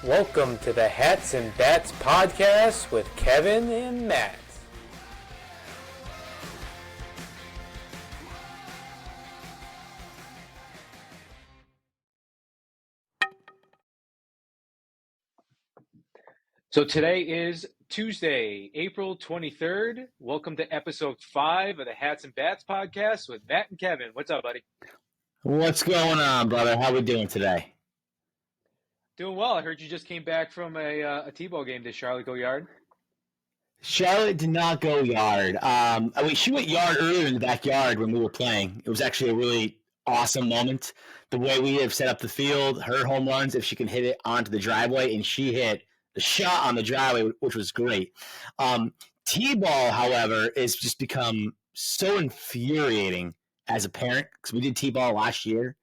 Welcome to the Hats and Bats podcast with Kevin and Matt. So today is Tuesday, April 23rd. Welcome to episode 5 of the Hats and Bats podcast with Matt and Kevin. What's up, buddy? What's going on, brother? How we doing today? Doing well. I heard you just came back from a T-ball game. Did Charlotte go yard? Charlotte did not go yard. She went yard earlier in the backyard when we were playing. It was actually a really awesome moment. The way we have set up the field, her home runs, if she can hit it onto the driveway, and she hit the shot on the driveway, which was great. T-ball, however, has just become so infuriating as a parent because we did T-ball last year,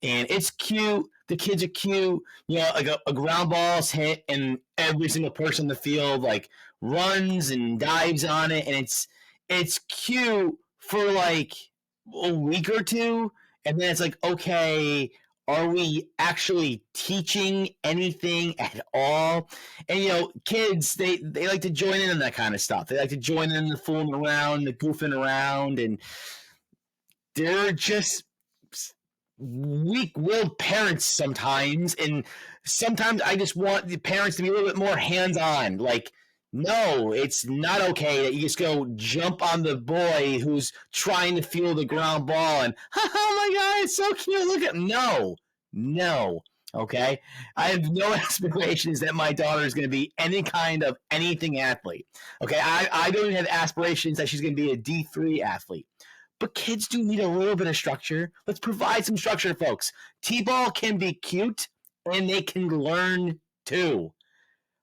and it's cute. The kids are cute. You know, like a ground ball's hit, and every single person in the field like runs and dives on it, and it's cute for like a week or two, and then it's like, okay, are we actually teaching anything at all? And you know, kids they like to join in on that kind of stuff. They like to join in the fooling around, the goofing around, and they're just weak-willed parents sometimes, and sometimes I just want the parents to be a little bit more hands-on. Like, no, it's not okay that you just go jump on the boy who's trying to feel the ground ball and, oh my God, it's so cute, look at, no, okay? I have no aspirations that my daughter is going to be any kind of anything athlete, okay? I don't even have aspirations that she's going to be a D3 athlete. But kids do need a little bit of structure. Let's provide some structure, folks. T-ball can be cute, and they can learn too.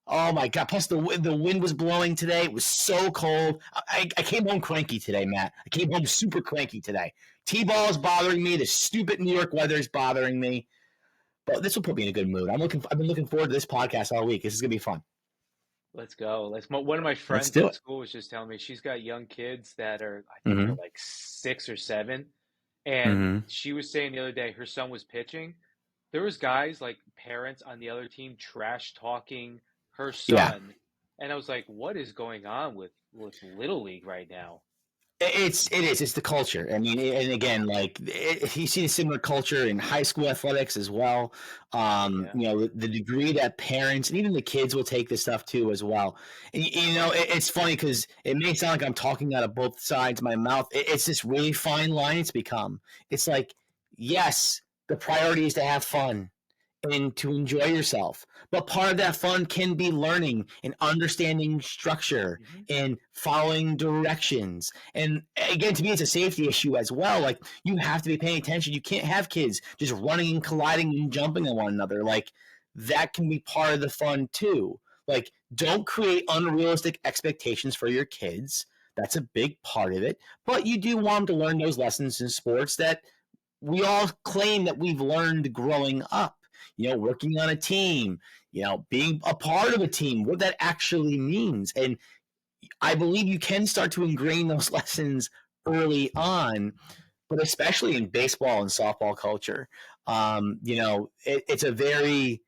Oh, my God. Plus, the wind was blowing today. It was so cold. I came home cranky today, Matt. I came home super cranky today. T-ball is bothering me. The stupid New York weather is bothering me. But this will put me in a good mood. I've been looking forward to this podcast all week. This is going to be fun. Let's go. One of my friends at school was just telling me she's got young kids that are, I think, they're like 6 or 7. And she was saying the other day her son was pitching. There was guys, like parents on the other team, trash talking her son. Yeah. And I was like, what is going on with Little League right now? It's the culture. I mean, and again, like you see a similar culture in high school athletics as well. You know, the degree that parents and even the kids will take this stuff too as well. And, you know, it's funny because it may sound like I'm talking out of both sides of my mouth. It's this really fine line it's become. It's like, yes, the priority is to have fun and to enjoy yourself. But part of that fun can be learning and understanding structure and following directions. And again, to me, it's a safety issue as well. Like, you have to be paying attention. You can't have kids just running and colliding and jumping on one another. Like, that can be part of the fun too. Like, don't create unrealistic expectations for your kids. That's a big part of it. But you do want them to learn those lessons in sports that we all claim that we've learned growing up. You know, working on a team, you know, being a part of a team, what that actually means. And I believe you can start to ingrain those lessons early on, but especially in baseball and softball culture. You know, it's a very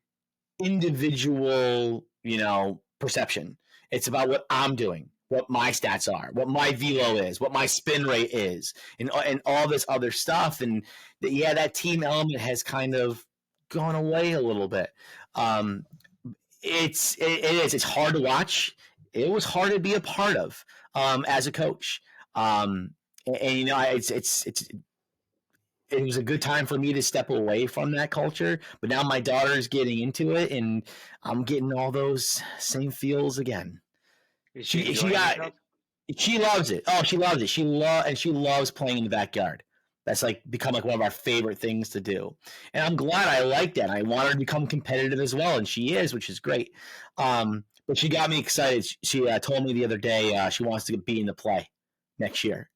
individual, you know, perception. It's about what I'm doing, what my stats are, what my velo is, what my spin rate is, and all this other stuff. And that team element has kind of gone away a little bit. It's hard to watch. It was hard to be a part of as a coach. And you know, it was a good time for me to step away from that culture. But now my daughter is getting into it, and I'm getting all those same feels again. She loves it. Oh, she loves it. She loves playing in the backyard. That's like become like one of our favorite things to do. And I'm glad I like that. I want her to become competitive as well, and she is, which is great. But she got me excited. She told me the other day she wants to be in the play next year.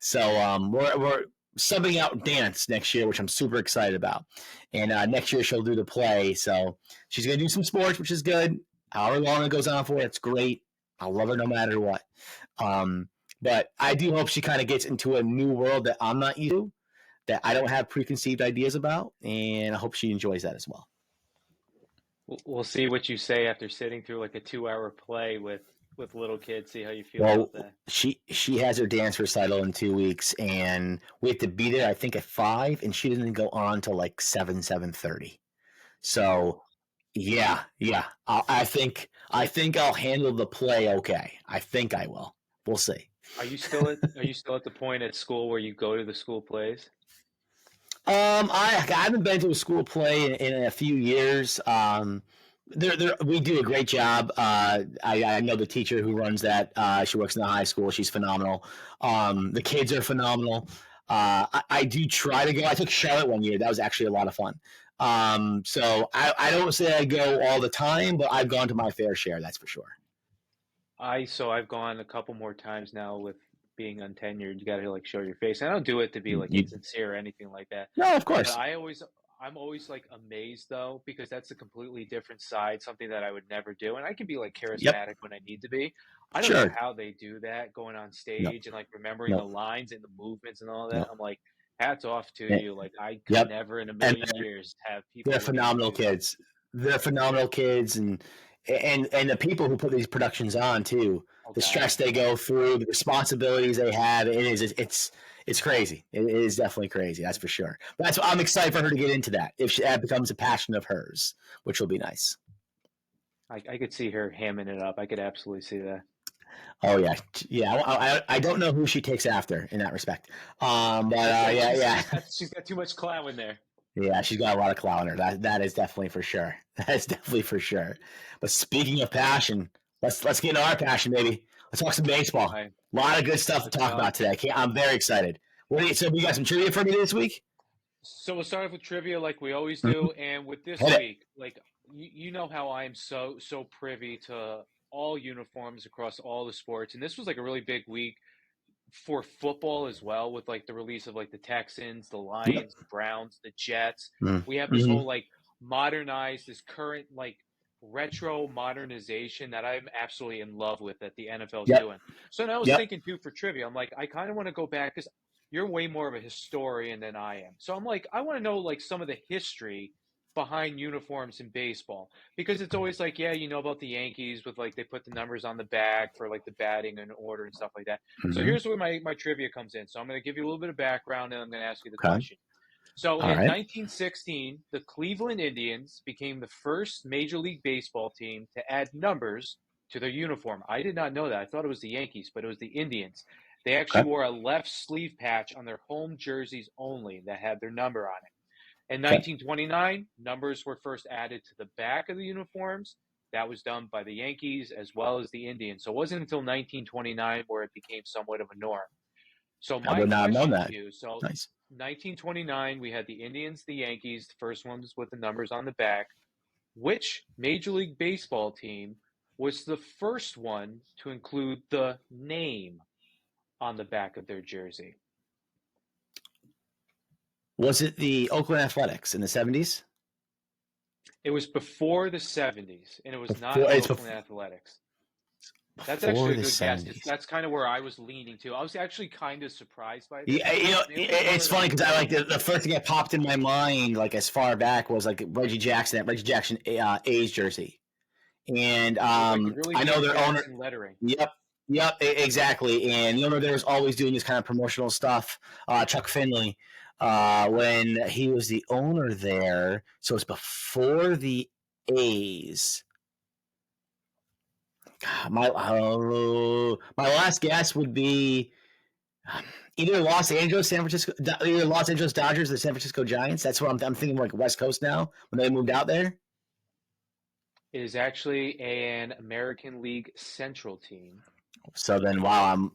So we're subbing out dance next year, which I'm super excited about. And next year she'll do the play. So she's going to do some sports, which is good. However long it goes on for, it's great. I'll love her no matter what. But I do hope she kind of gets into a new world that I'm not used to, that I don't have preconceived ideas about, and I hope she enjoys that as well. We'll see what you say after sitting through like a 2-hour play with little kids. See how you feel Well, about that. she has her dance recital in 2 weeks, and we have to be there. I think at 5, and she didn't go on till like 7:30. So Whoa. yeah. I think I'll handle the play okay. I think I will. We'll see. Are you still at the point at school where you go to the school plays? I haven't been to a school play in a few years. We do a great job. I know the teacher who runs that. She works in the high school. She's phenomenal. The kids are phenomenal. I do try to go. I took Charlotte one year. That was actually a lot of fun. So I don't say I go all the time, but I've gone to my fair share. That's for sure. I've gone a couple more times now with being untenured. You got to like show your face. I don't do it to be like You, insincere or anything like that. no, of But course. I'm always like amazed though because that's a completely different side, something that I would never do. And I can be like Yep. charismatic when I need to be. I don't know Sure. how they do that going on No. stage and like remembering the No. lines and the movements and all that. No. I'm like, hats off to Eh, you. Like I could Yep. never in a And million years have they're people look at me phenomenal do that. kids. They're phenomenal kids, and the people who put these productions on too. Oh The stress God. they go through, the responsibilities they have. It's crazy. It is definitely crazy. That's for sure. But that's I'm excited for her to get into that if that becomes a passion of hers, which will be nice. I could see her hamming it up. I could absolutely see that. Oh yeah, yeah. I don't know who she takes after in that respect. But yeah, She's, yeah. she's got she's got too much clout in there. Yeah, she's got a lot of clout in her. That is definitely for sure. That is definitely for sure. But speaking of passion, let's get into our passion, baby. Let's talk some baseball. Right. A lot of good stuff to Let's talk go. about today. I'm very excited. So we got some trivia for me this week. So we'll start off with trivia like we always Mhm. do, and with this Hit it. week, like you know how I am so privy to all uniforms across all the sports, and this was like a really big week for football as well, with like the release of like the Texans, the Yep. Lions, the Browns, the Jets. We have this Mm-hmm. whole like modernized, this current like retro modernization that I'm absolutely in love with that the NFL is Yep. doing. So now I was Yep. thinking too for trivia, I'm like, I kind of want to go back because you're way more of a historian than I am. So I'm like, I want to know like some of the history behind uniforms in baseball because it's always like, yeah, you know about the Yankees with like they put the numbers on the back for like the batting and order and stuff like that. So Mm-hmm. here's where my trivia comes in. So I'm going to give you a little bit of background and I'm going to ask you the Okay. question. So All in right. 1916, the Cleveland Indians became the first Major League Baseball team to add numbers to their uniform. I did not know that. I thought it was the Yankees, but it was the Indians. They actually Okay. wore a left sleeve patch on their home jerseys only that had their number on it. In Okay. 1929, numbers were first added to the back of the uniforms. That was done by the Yankees as well as the Indians. So it wasn't until 1929 where it became somewhat of a norm. So I my would not have known question that. to you, so Nice. 1929, we had the Indians, the Yankees, the first ones with the numbers on the back. Which Major League Baseball team was the first one to include the name on the back of their jersey? Was it the Oakland Athletics in the 70s? It was before the 70s, and it was not the It's Oakland Athletics. That's before actually a the good guess. 70s. That's kind of where I was leaning to. I was actually kind of surprised by this. Yeah, it's funny because I like the first thing that popped in my mind, like as far back, was like Reggie Jackson A's jersey, and Like the really I know big their owner. Jackson lettering. Yep, exactly. And the owner there was always doing this kind of promotional stuff. Chuck Finley, when he was the owner there, so it's before the A's. My last guess would be either Los Angeles, either Los Angeles Dodgers or the San Francisco Giants. That's what I'm thinking, like West Coast now when they moved out there. It is actually an American League Central team. So then, wow,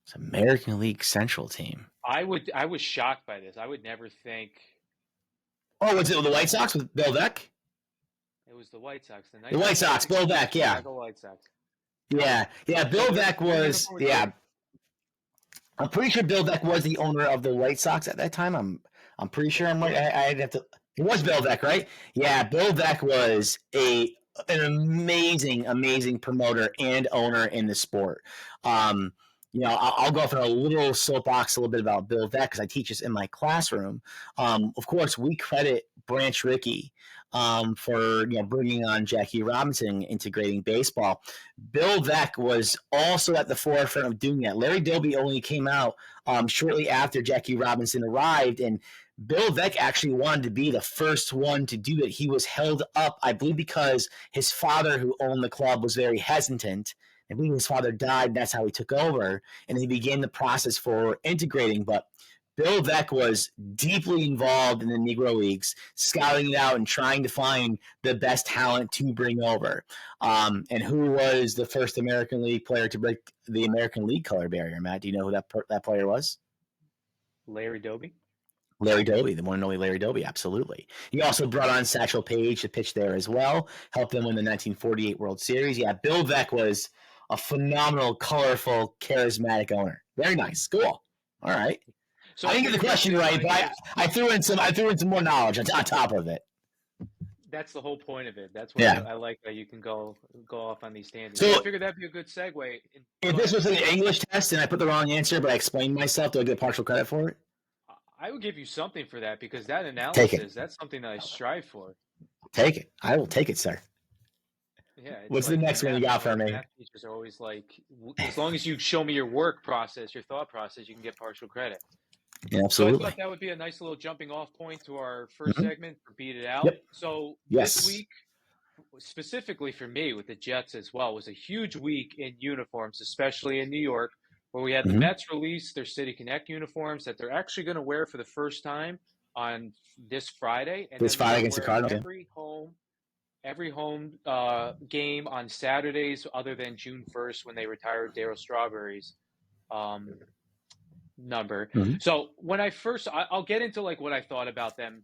it's American League Central team. I was shocked by this. I would never think. Oh, was it the White Sox with Bill Veeck? It was the White Sox. The White Sox, Bill Veeck, yeah. Chicago White Sox. Yeah. Bill Veeck was, yeah. I'm pretty sure Bill Veeck was the owner of the White Sox at that time. I'm pretty sure I'm right. I'd have to. It was Bill Veeck, right? Yeah, Bill Veeck was an amazing promoter and owner in the sport. I'll go off in a little soapbox a little bit about Bill Veeck because I teach this in my classroom. Of course, we credit Branch Rickey for bringing on Jackie Robinson, integrating baseball. Bill Veeck was also at the forefront of doing that. Larry Doby only came out shortly after Jackie Robinson arrived, and Bill Veeck actually wanted to be the first one to do it. He was held up, I believe, because his father, who owned the club, was very hesitant. I believe his father died. That's how he took over, and he began the process for integrating. But Bill Veeck was deeply involved in the Negro Leagues, scouting it out and trying to find the best talent to bring over. And who was the first American League player to break the American League color barrier, Matt? Do you know who that player was? Larry Doby? Larry Doby, the one and only Larry Doby, absolutely. He also brought on Satchel Paige to pitch there as well, helped them win the 1948 World Series. Yeah, Bill Veeck was a phenomenal, colorful, charismatic owner. Very nice. Cool. All right. So I didn't get the question right, but I threw in some more knowledge on top of it. That's the whole point of it. That's why I like that you can go off on these tangents. So I figured that'd be a good segue. If this was an English test and I put the wrong answer, but I explained myself, do I get partial credit for it? I would give you something for that because that analysis, that's something that I strive for. Take it. I will take it, sir. Yeah. What's the next one you got for me? Math teachers are always like, as long as you show me your work process, your thought process, you can get partial credit. Yeah, absolutely. So I thought that would be a nice little jumping off point to our first segment for Beat It Out. Yep. So this week, specifically for me with the Jets as well, was a huge week in uniforms, especially in New York, where we had the Mets release their City Connect uniforms that they're actually going to wear for the first time on this Friday. And this Friday against the Cardinals. Every home game on Saturdays other than June 1st when they retired Darryl Strawberry's number. So when I'll get into like what I thought about them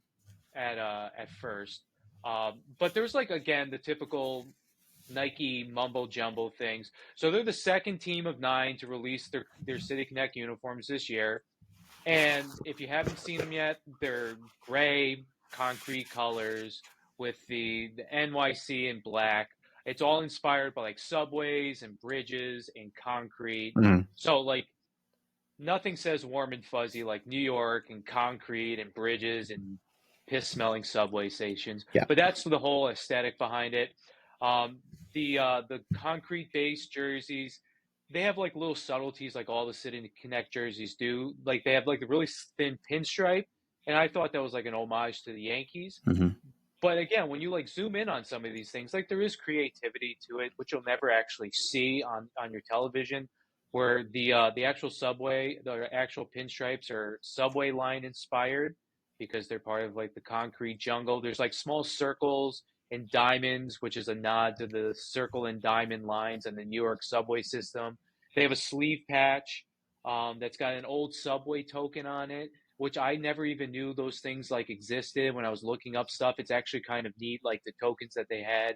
at first. But there's like, again, the typical Nike mumbo jumbo things. So they're the second team of 9 to release their City Connect uniforms this year. And if you haven't seen them yet, they're gray concrete colors with the NYC in black. It's all inspired by like subways and bridges and concrete. So like nothing says warm and fuzzy like New York and concrete and bridges and piss-smelling subway stations. Yeah. But that's the whole aesthetic behind it. The concrete-based jerseys, they have like little subtleties like all the City Connect jerseys do. Like they have like a really thin pinstripe, and I thought that was like an homage to the Yankees. But again, when you like zoom in on some of these things, like there is creativity to it, which you'll never actually see on your television, where the actual subway, the actual pinstripes are subway line inspired because they're part of like the concrete jungle. There's like small circles and diamonds, which is a nod to the circle and diamond lines in the New York subway system. They have a sleeve patch that's got an old subway token on it, which I never even knew those things like existed when I was looking up stuff. It's actually kind of neat, like the tokens that they had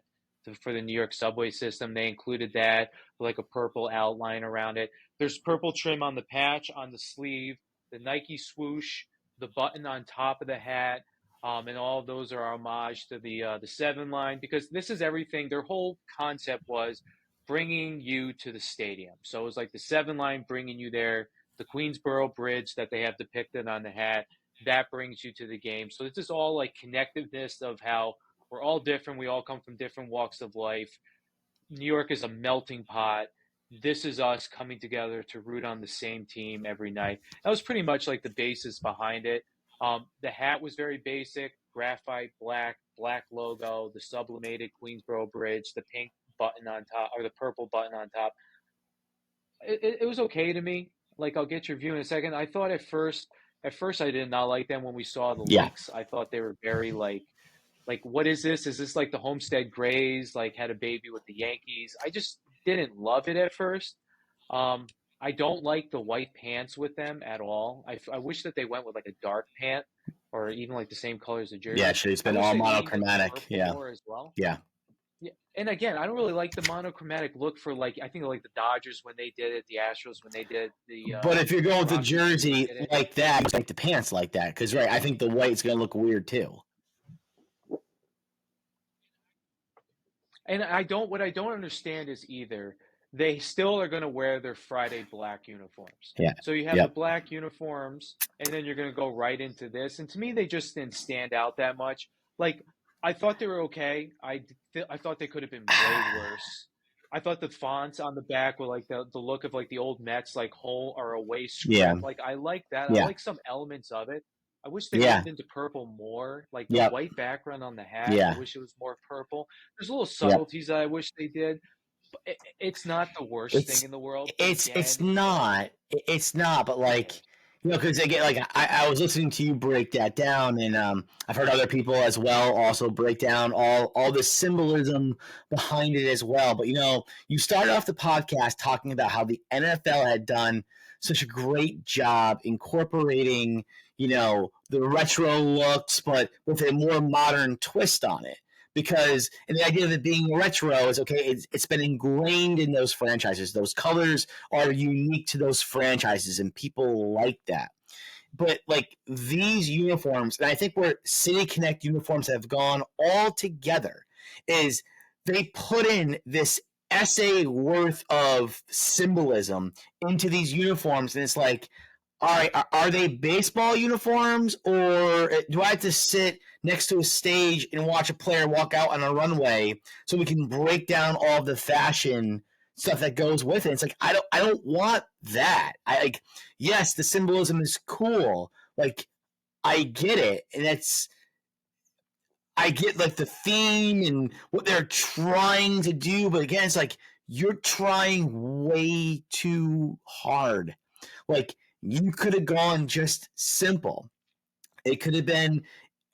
for the New York subway system. They included that with like a purple outline around it. There's purple trim on the patch, on the sleeve, the Nike swoosh, the button on top of the hat, and all of those are homage to the 7 line, because this is everything. Their whole concept was bringing you to the stadium. So it was like the 7 line bringing you there, the Queensboro Bridge that they have depicted on the hat, that brings you to the game. So it's just all like connectiveness of how we're all different. We all come from different walks of life. New York is a melting pot. This is us coming together to root on the same team every night. That was pretty much like the basis behind it. The hat was very basic, graphite black logo, the sublimated Queensboro Bridge, the pink button on top, or the purple button on top. It was okay to me. Like, I'll get your view in a second. I thought at first I did not like them when we saw the leaks. I thought they were very like, what is this? Is this like the Homestead Grays, like had a baby with the Yankees? I just didn't love it at first. I don't like the white pants with them at all. I wish that they went with like a dark pant or even like the same color as the jersey. Yeah, it's been all monochromatic. Yeah. As well. Yeah. Yeah. And again, I don't really like the monochromatic look for like, I think like the Dodgers when they did it, the Astros when they did the. But if you're going with the jersey like that, it's like the pants like that. Because, right, I think the white's going to look weird too. And what I don't understand is either they still are going to wear their Friday black uniforms. Yeah. So you have the Yep. black uniforms, and then you're going to go right into this. And to me, they just didn't stand out that much. Like, I thought they were okay. I thought they could have been way worse. I thought the fonts on the back were like the look of like the old Mets, like home or away script. Yeah. Like, I like that. I Yeah. like some elements of it. I wish they Yeah. went into purple more. Like the Yep. white background on the hat, Yeah. I wish it was more purple. There's little Yep. subtleties that I wish they did. It's not the worst It's thing in the world. it's Again, it's not, but like, you know, because again, like I was listening to you break that down, and I've heard other people as well also break down all the symbolism behind it as well. But you know, you started off the podcast talking about how the NFL had done such a great job incorporating, you know, the retro looks, but with a more modern twist on it. Because and the idea of it being retro is okay, it's been ingrained in those franchises. Those colors are unique to those franchises, and people like that. But like these uniforms, and I think where City Connect uniforms have gone all together is they put in this essay worth of symbolism into these uniforms, and it's like, all right, are they baseball uniforms, or do I have to sit next to a stage and watch a player walk out on a runway so we can break down all of the fashion stuff that goes with it? It's like I don't want that. I like, yes, the symbolism is cool. Like I get it, and I get like the theme and what they're trying to do, but again, it's like you're trying way too hard. Like you could have gone just simple. It could have been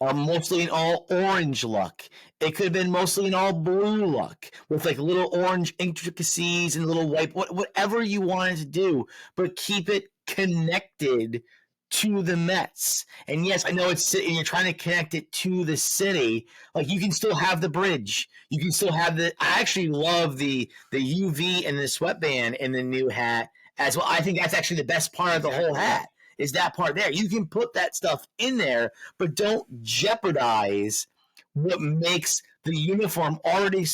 mostly an all orange look. It could have been mostly an all blue look with like little orange intricacies and little white, whatever you wanted to do, but keep it connected to the Mets. And yes, I know and you're trying to connect it to the city. Like you can still have the bridge. You can still have I actually love the UV and the sweatband in the new hat as well. I think that's actually the best part of the whole hat. Is that part there. You can put that stuff in there, but don't jeopardize what makes the uniform already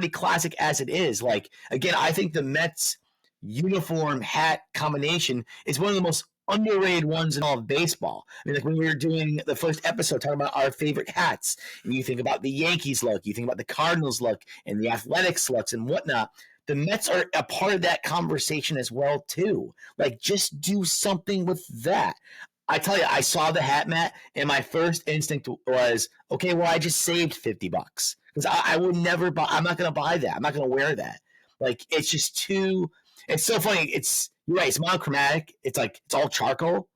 classic as it is. Like, again, I think the Mets uniform hat combination is one of the most underrated ones in all of baseball. I mean, like when we were doing the first episode talking about our favorite hats, and you think about the Yankees look, you think about the Cardinals look, and the Athletics looks and whatnot. The Mets are a part of that conversation as well, too. Like, just do something with that. I tell you, I saw the hat, Matt, and my first instinct was, okay, well, I just saved $50 because I would never buy. I'm not going to buy that. I'm not going to wear that. Like, it's just too. It's so funny. You're right. It's monochromatic. It's like it's all charcoal,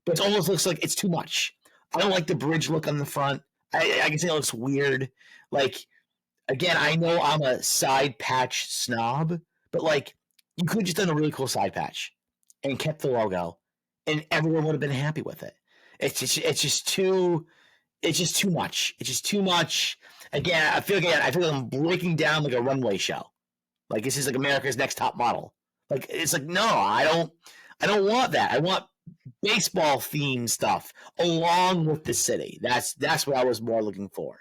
but it almost looks like it's too much. I don't like the bridge look on the front. I can say it looks weird. Like. Again, I know I'm a side patch snob, but like you could have just done a really cool side patch and kept the logo, and everyone would have been happy with it. It's just too much. It's just too much. Again, I feel like I'm breaking down like a runway show. Like this is like America's Next Top Model. Like it's like no, I don't want that. I want baseball themed stuff along with the city. That's what I was more looking for.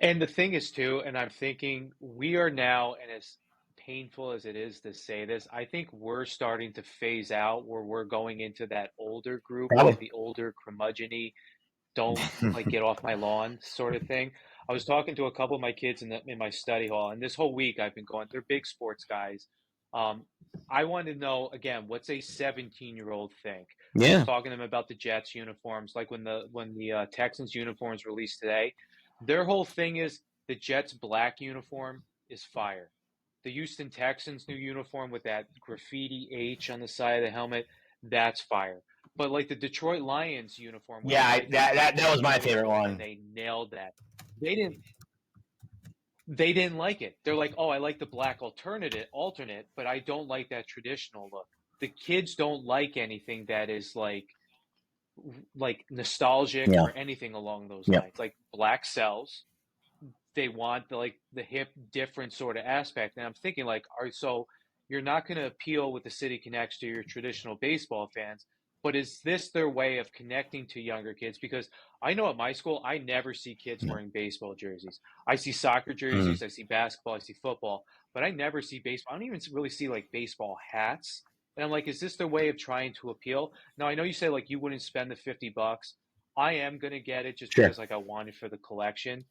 And the thing is too, and I'm thinking we are now, and as painful as it is to say this, I think we're starting to phase out where we're going into that older group, Probably. like the older curmudgeon-y, don't like get off my lawn sort of thing. I was talking to a couple of my kids in my study hall, and this whole week I've been going, they're big sports guys. I wanted to know again, what's a 17-year-old think? I Yeah. was talking to them about the Jets uniforms, like when the Texans uniforms released today. Their whole thing is the Jets black uniform is fire. The Houston Texans new uniform with that graffiti H on the side of the helmet, that's fire. But like the Detroit Lions uniform, Yeah, that was my favorite one. and they nailed that. They didn't like it. They're like, "Oh, I like the black alternate, but I don't like that traditional look." The kids don't like anything that is like nostalgic Yeah. or anything along those Yeah. lines. Like black sells. They want the hip, different sort of aspect. And I'm thinking like, all right, so you're not going to appeal with the City Connects to your traditional baseball fans, but is this their way of connecting to younger kids? Because I know at my school, I never see kids Yeah. wearing baseball jerseys. I see soccer Mm-hmm. jerseys, I see basketball, I see football, but I never see baseball. I don't even really see like baseball hats. And I'm like, is this their way of trying to appeal? Now, I know you say like you wouldn't spend the $50. I am gonna get it just Sure. because like I want it for the collection.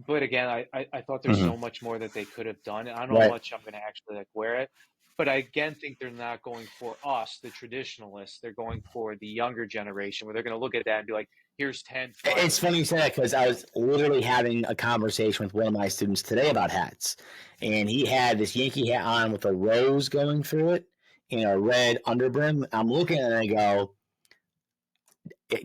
But again, I thought there's Mm-hmm. so much more that they could have done. And I don't know how Right. much I'm gonna actually like wear it. But I again think they're not going for us, the traditionalists. They're going for the younger generation where they're going to look at that and be like, here's 10 It's funny you say that because I was literally having a conversation with one of my students today about hats, and he had this Yankee hat on with a rose going through it and a red underbrim. I'm looking at it and I go,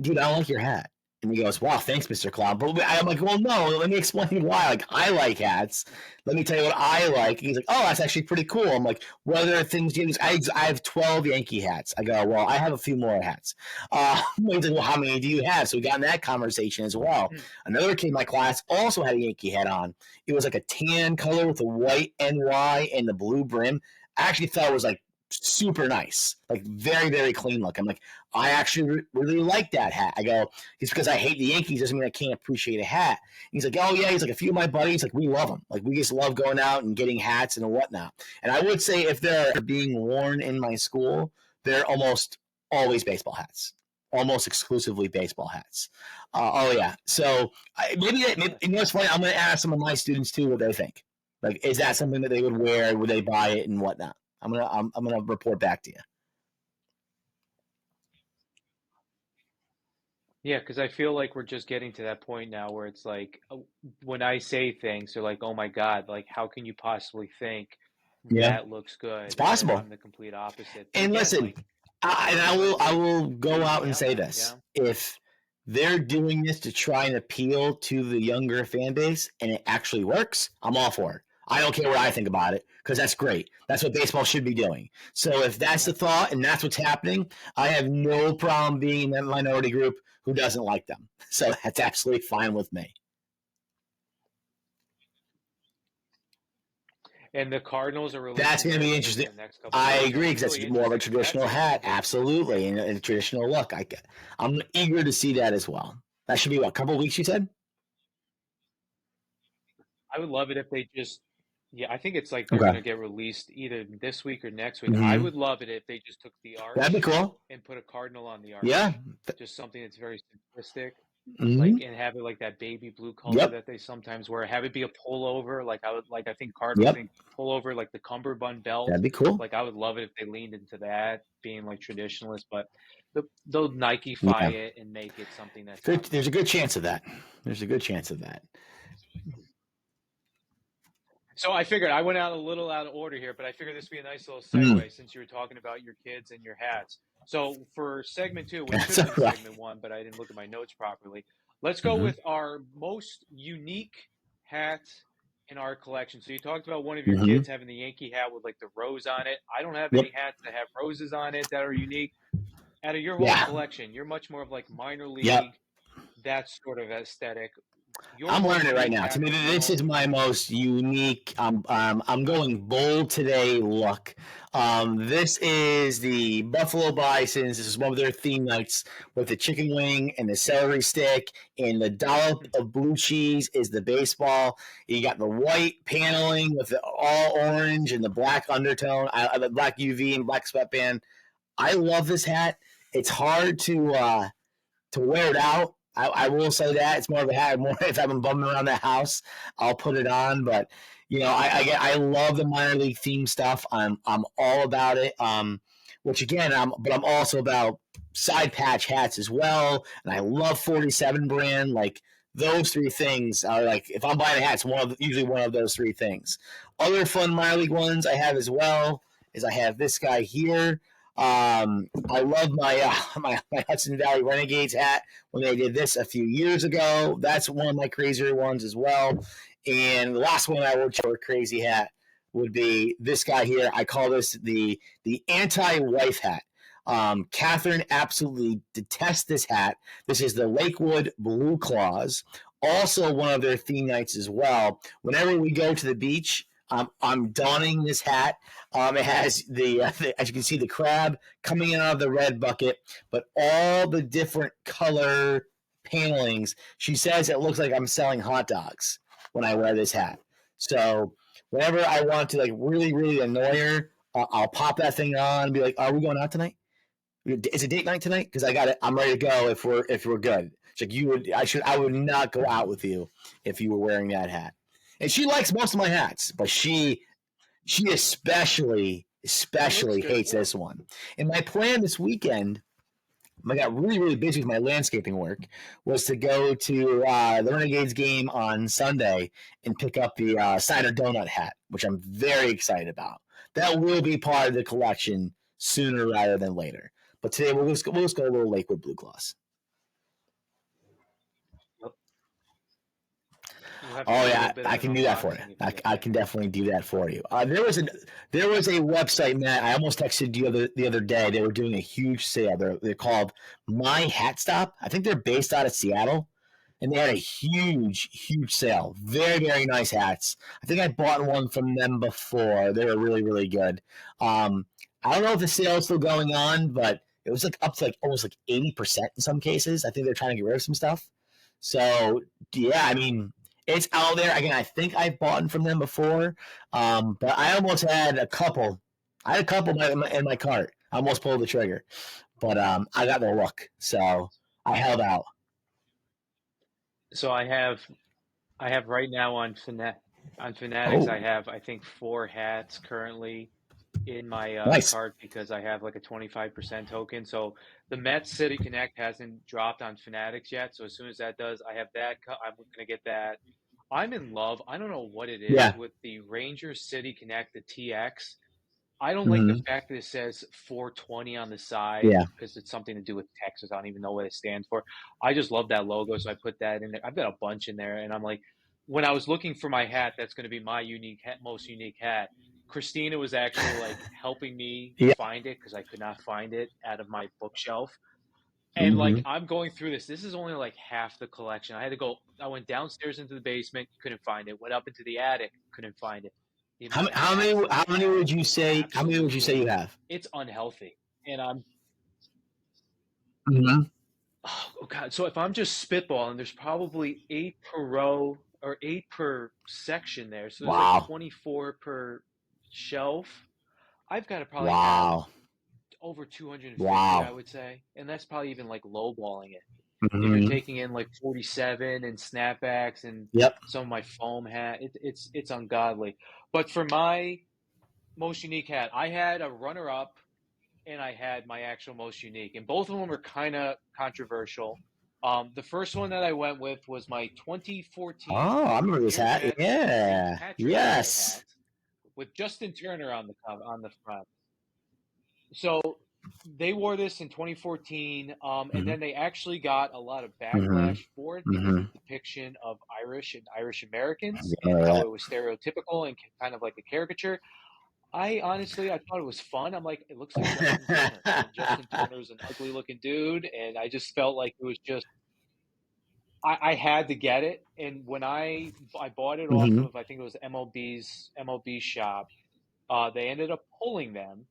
dude, I don't like your hat. And he goes, wow, thanks, Mr. Clown. But I'm like, well, no, let me explain why. Like, I like hats. Let me tell you what I like. And he's like, oh, that's actually pretty cool. I'm like, what other things do you use? I have 12 Yankee hats. I go, well, I have a few more hats. He's like, well, how many do you have? So we got in that conversation as well. Another kid in my class also had a Yankee hat on. It was like a tan color with a white NY and the blue brim. I actually thought it was like super nice, like very, very clean look. I'm like, I actually really like that hat. I go, it's because I hate the Yankees doesn't mean I can't appreciate a hat. He's like, oh yeah. He's like, a few of my buddies, like we love them. Like we just love going out and getting hats and whatnot. And I would say if they're being worn in my school, they're almost always baseball hats. Almost exclusively baseball hats. Oh yeah. So maybe you know what's funny? I'm going to ask some of my students too what they think. Like, is that something that they would wear? Would they buy it and whatnot? I'm gonna report back to you. Yeah, because I feel like we're just getting to that point now where it's like when I say things, they're like, "Oh my God, like how can you possibly think Yeah, that looks good?" it's And possible. I'm the complete opposite. But And again, listen, like I will go hear out me and out, say man. this: if they're doing this to try and appeal to the younger fan base, and it actually works, I'm all for it. I don't care what I think about it because that's great. That's what baseball should be doing. So if that's the thought and that's what's happening, I have no problem being in that minority group who doesn't like them. So that's absolutely fine with me. And the Cardinals are That's releasing going to be theirs, I think, in interesting. the next couple I days. So agree it's because really that's more of a interesting. That traditional seems hat, like a absolutely, and a traditional look. I'm eager to see that as well. That should be what, a couple of weeks, you said? I would love it if they just, yeah, I think it's like they're Okay. gonna get released either this week or next week. I Mm-hmm. would love it if they just took the That'd be arch cool. and put a cardinal on the Yeah. arch, just something that's very simplistic, Mm-hmm. like and have it like that baby blue color Yep. that they sometimes wear. Have it be a pullover, like I would like. I think Cardinals Yep. think pullover like the cummerbund belt. That'd be cool. Like I would love it if they leaned into that, being like traditionalist, but they'll Nike-fy Yeah. it and make it something that's Good. out There's a there. good chance of that. There's a good chance of that. So I figured I went out a little out of order here, but I figured this would be a nice little Mm. segue since you were talking about your kids and your hats. So for segment two, which should That's have all been right. segment one, but I didn't look at my notes properly. Let's go Mm-hmm. with our most unique hat in our collection. So you talked about one of your Mm-hmm. kids having the Yankee hat with like the rose on it. I don't have Yep. any hats that have roses on it that are unique. Out of your whole Yeah. collection, you're much more of like minor Yep. league, that sort of aesthetic. Your I'm most learning it right unique now. hat To me, for your this is home. my most unique. I'm going bold today look. This is the Buffalo Bisons. This is one of their theme nights with the chicken wing and the celery stick, and the dollop of blue cheese is the baseball. You got the white paneling with the all orange and the black undertone, the black UV and black sweatband. I love this hat. It's hard to wear it out. I will say that it's more of a hat. More if I'm bumming around the house, I'll put it on. But you know, I love the minor league theme stuff. I'm all about it. Which again, I'm also about side patch hats as well. And I love 47 brand. Like those three things are like if I'm buying a hat, it's usually one of those three things. Other fun minor league ones I have as well is I have this guy here. I love my Hudson Valley Renegades hat when they did this a few years ago. That's one of my crazier ones as well. And the last one I would show a crazy hat would be this guy here. I call this the anti-wife hat. Catherine absolutely detests this hat. This is the Lakewood Blue Claws. Also one of their theme nights as well. Whenever we go to the beach, I'm donning this hat. It has as you can see, the crab coming out of the red bucket, but all the different color panelings. She says it looks like I'm selling hot dogs when I wear this hat. So whenever I want to like really, really annoy her, I'll pop that thing on and be like, "Are we going out tonight? Is it date night tonight? Because I got it. I'm ready to go if we're good." It's like I would not go out with you if you were wearing that hat. And she likes most of my hats, but she especially hates this one. And my plan this weekend, I got really, really busy with my landscaping work, was to go to the Renegades game on Sunday and pick up the cider donut hat, which I'm very excited about. That will be part of the collection sooner rather than later. But today we'll just go a little Lakewood Blue Claws. Oh yeah, I can do that for you. I can definitely do that for you. There was a website, Matt. I almost texted you the other day. They were doing a huge sale. They're called My Hat Stop. I think they're based out of Seattle, and they had a huge sale. Very, very nice hats. I think I bought one from them before. They were really, really good. I don't know if the sale is still going on, but it was like up to like almost like 80% in some cases. I think they're trying to get rid of some stuff. So yeah, I mean, it's out there. Again, I think I've bought from them before, but I almost had a couple. I had a couple in my cart. I almost pulled the trigger, but I got the look, so I held out. So I have right now on Fanatics. I have, I think, 4 hats currently in my Nice. cart because I have like a 25% token. So the Mets City Connect hasn't dropped on Fanatics yet. So as soon as that does, I have that. I'm going to get that. I'm in love. I don't know what it is with the Ranger City Connect, the TX. I don't like the fact that it says 420 on the side because it's something to do with Texas. I don't even know what it stands for. I just love that logo, so I put that in there. I've got a bunch in there, and I'm like, when I was looking for my hat, that's going to be my most unique hat. Christina was actually like helping me find it because I could not find it out of my bookshelf. And like I'm going through this. This is only like half the collection. I went downstairs into the basement, couldn't find it. Went up into the attic, couldn't find it. How many would you say? How many would you say you have? It's unhealthy, and I'm. Oh God! So if I'm just spitballing, there's probably 8 per row or 8 per section there. So there's like 24 per shelf. I've got to probably have over 250, I would say, and that's probably even like lowballing it. If you're taking in like 47 and snapbacks and some of my foam hat, it's ungodly. But for my most unique hat, I had a runner-up and I had my actual most unique, and both of them were kind of controversial. The first one that I went with was my 2014. Oh, I remember this hat. Yeah. Yes. Hat with Justin Turner on the front. So they wore this in 2014, and then they actually got a lot of backlash for it because of the depiction of Irish and Irish Americans and how it was stereotypical and kind of like a caricature. I thought it was fun. I'm like, it looks like Justin Turner. And Justin Turner's an ugly-looking dude, and I just felt like it was just I had to get it. And when I bought it off of, I think it was MLB shop, they ended up pulling them.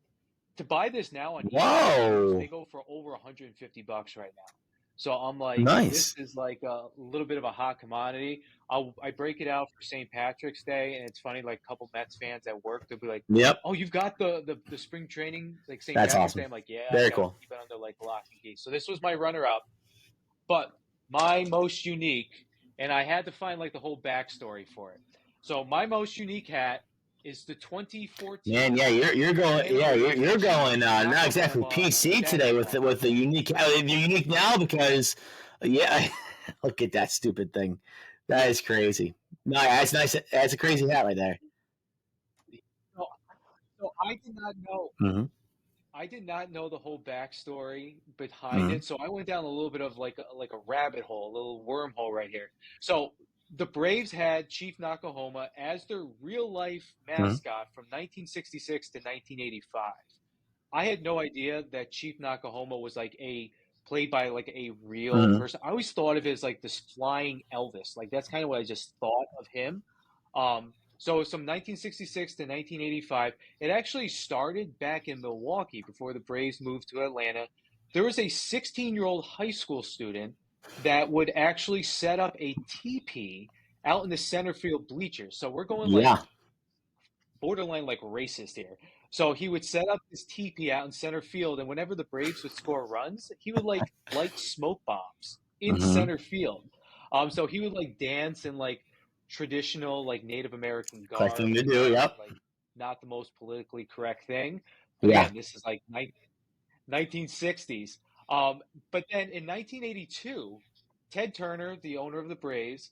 To buy this now on eBay, they go for over $150 right now. So I'm like, this is like a little bit of a hot commodity. I break it out for St. Patrick's Day, and it's funny, like a couple Mets fans at work, they'll be like, "Oh, you've got the spring training, like St. Patrick's Day." I'm like, "Yeah, very cool." Keep it under like lock and key. So this was my runner-up, but my most unique, and I had to find like the whole backstory for it. So my most unique hat is the 2014. Man, yeah, you're going not exactly PC today with the unique. You're unique now because look at that stupid thing. That is crazy. No, that's nice. That's a crazy hat right there. So I did not know. I did not know the whole backstory behind it. So I went down a little bit of like a rabbit hole, a little wormhole right here. So the Braves had Chief Nakahoma as their real life mascot from 1966 to 1985. I had no idea that Chief Nakahoma was like played by like a real person. I always thought of it as like this flying Elvis. Like that's kind of what I just thought of him. So it's from 1966 to 1985. It actually started back in Milwaukee before the Braves moved to Atlanta. There was a 16-year-old high school student that would actually set up a teepee out in the center field bleachers. So we're going like Yeah. borderline like racist here. So he would set up his teepee out in center field, and whenever the Braves would score runs, he would like light smoke bombs in Mm-hmm. center field. So he would like dance in like traditional like Native American Correct thing garb, to like do. Yep. like not the most politically correct thing. But Yeah. again, this is like 1960s. But then in 1982, Ted Turner, the owner of the Braves,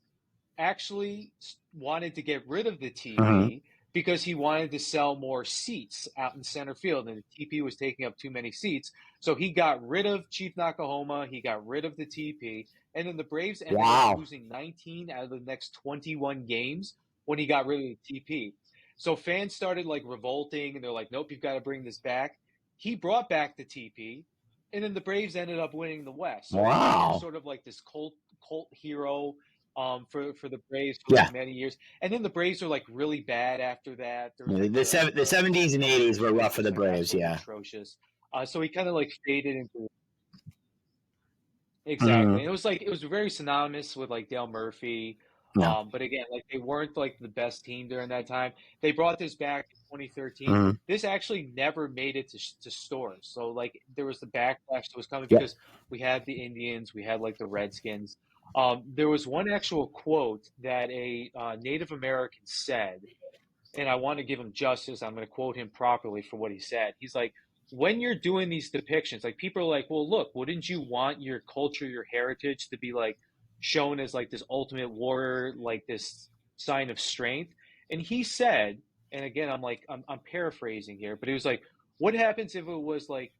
actually wanted to get rid of the Mm-hmm. TP because he wanted to sell more seats out in center field, and the TP was taking up too many seats. So he got rid of Chief Nakahoma, he got rid of the TP, and then the Braves ended up Wow. losing 19 out of the next 21 games when he got rid of the TP. So fans started like revolting, and they're like, "Nope, you've got to bring this back." He brought back the TP, and then the Braves ended up winning the West. So he became Wow. sort of like this cult hero for the Braves for Yeah. like many years, and then the Braves are like really bad after that. There was The like the, sev- the 70s and 80s were rough for the like Braves. absolutely Yeah. atrocious. So he kind of like faded into Mm-hmm. exactly. And it was very synonymous with like Dale Murphy. Yeah. But again, like they weren't like the best team during that time. They brought this back in 2013. Mm-hmm. This actually never made it to stores. So like there was the backlash that was coming Yep. because we had the Indians, we had like the Redskins. There was one actual quote that a Native American said, and I want to give him justice. I'm going to quote him properly for what he said. He's like, when you're doing these depictions, like people are like, well, look, wouldn't you want your culture, your heritage to be like shown as like this ultimate warrior, like this sign of strength? And he said, and again, I'm paraphrasing here, but he was like, what happens if it was like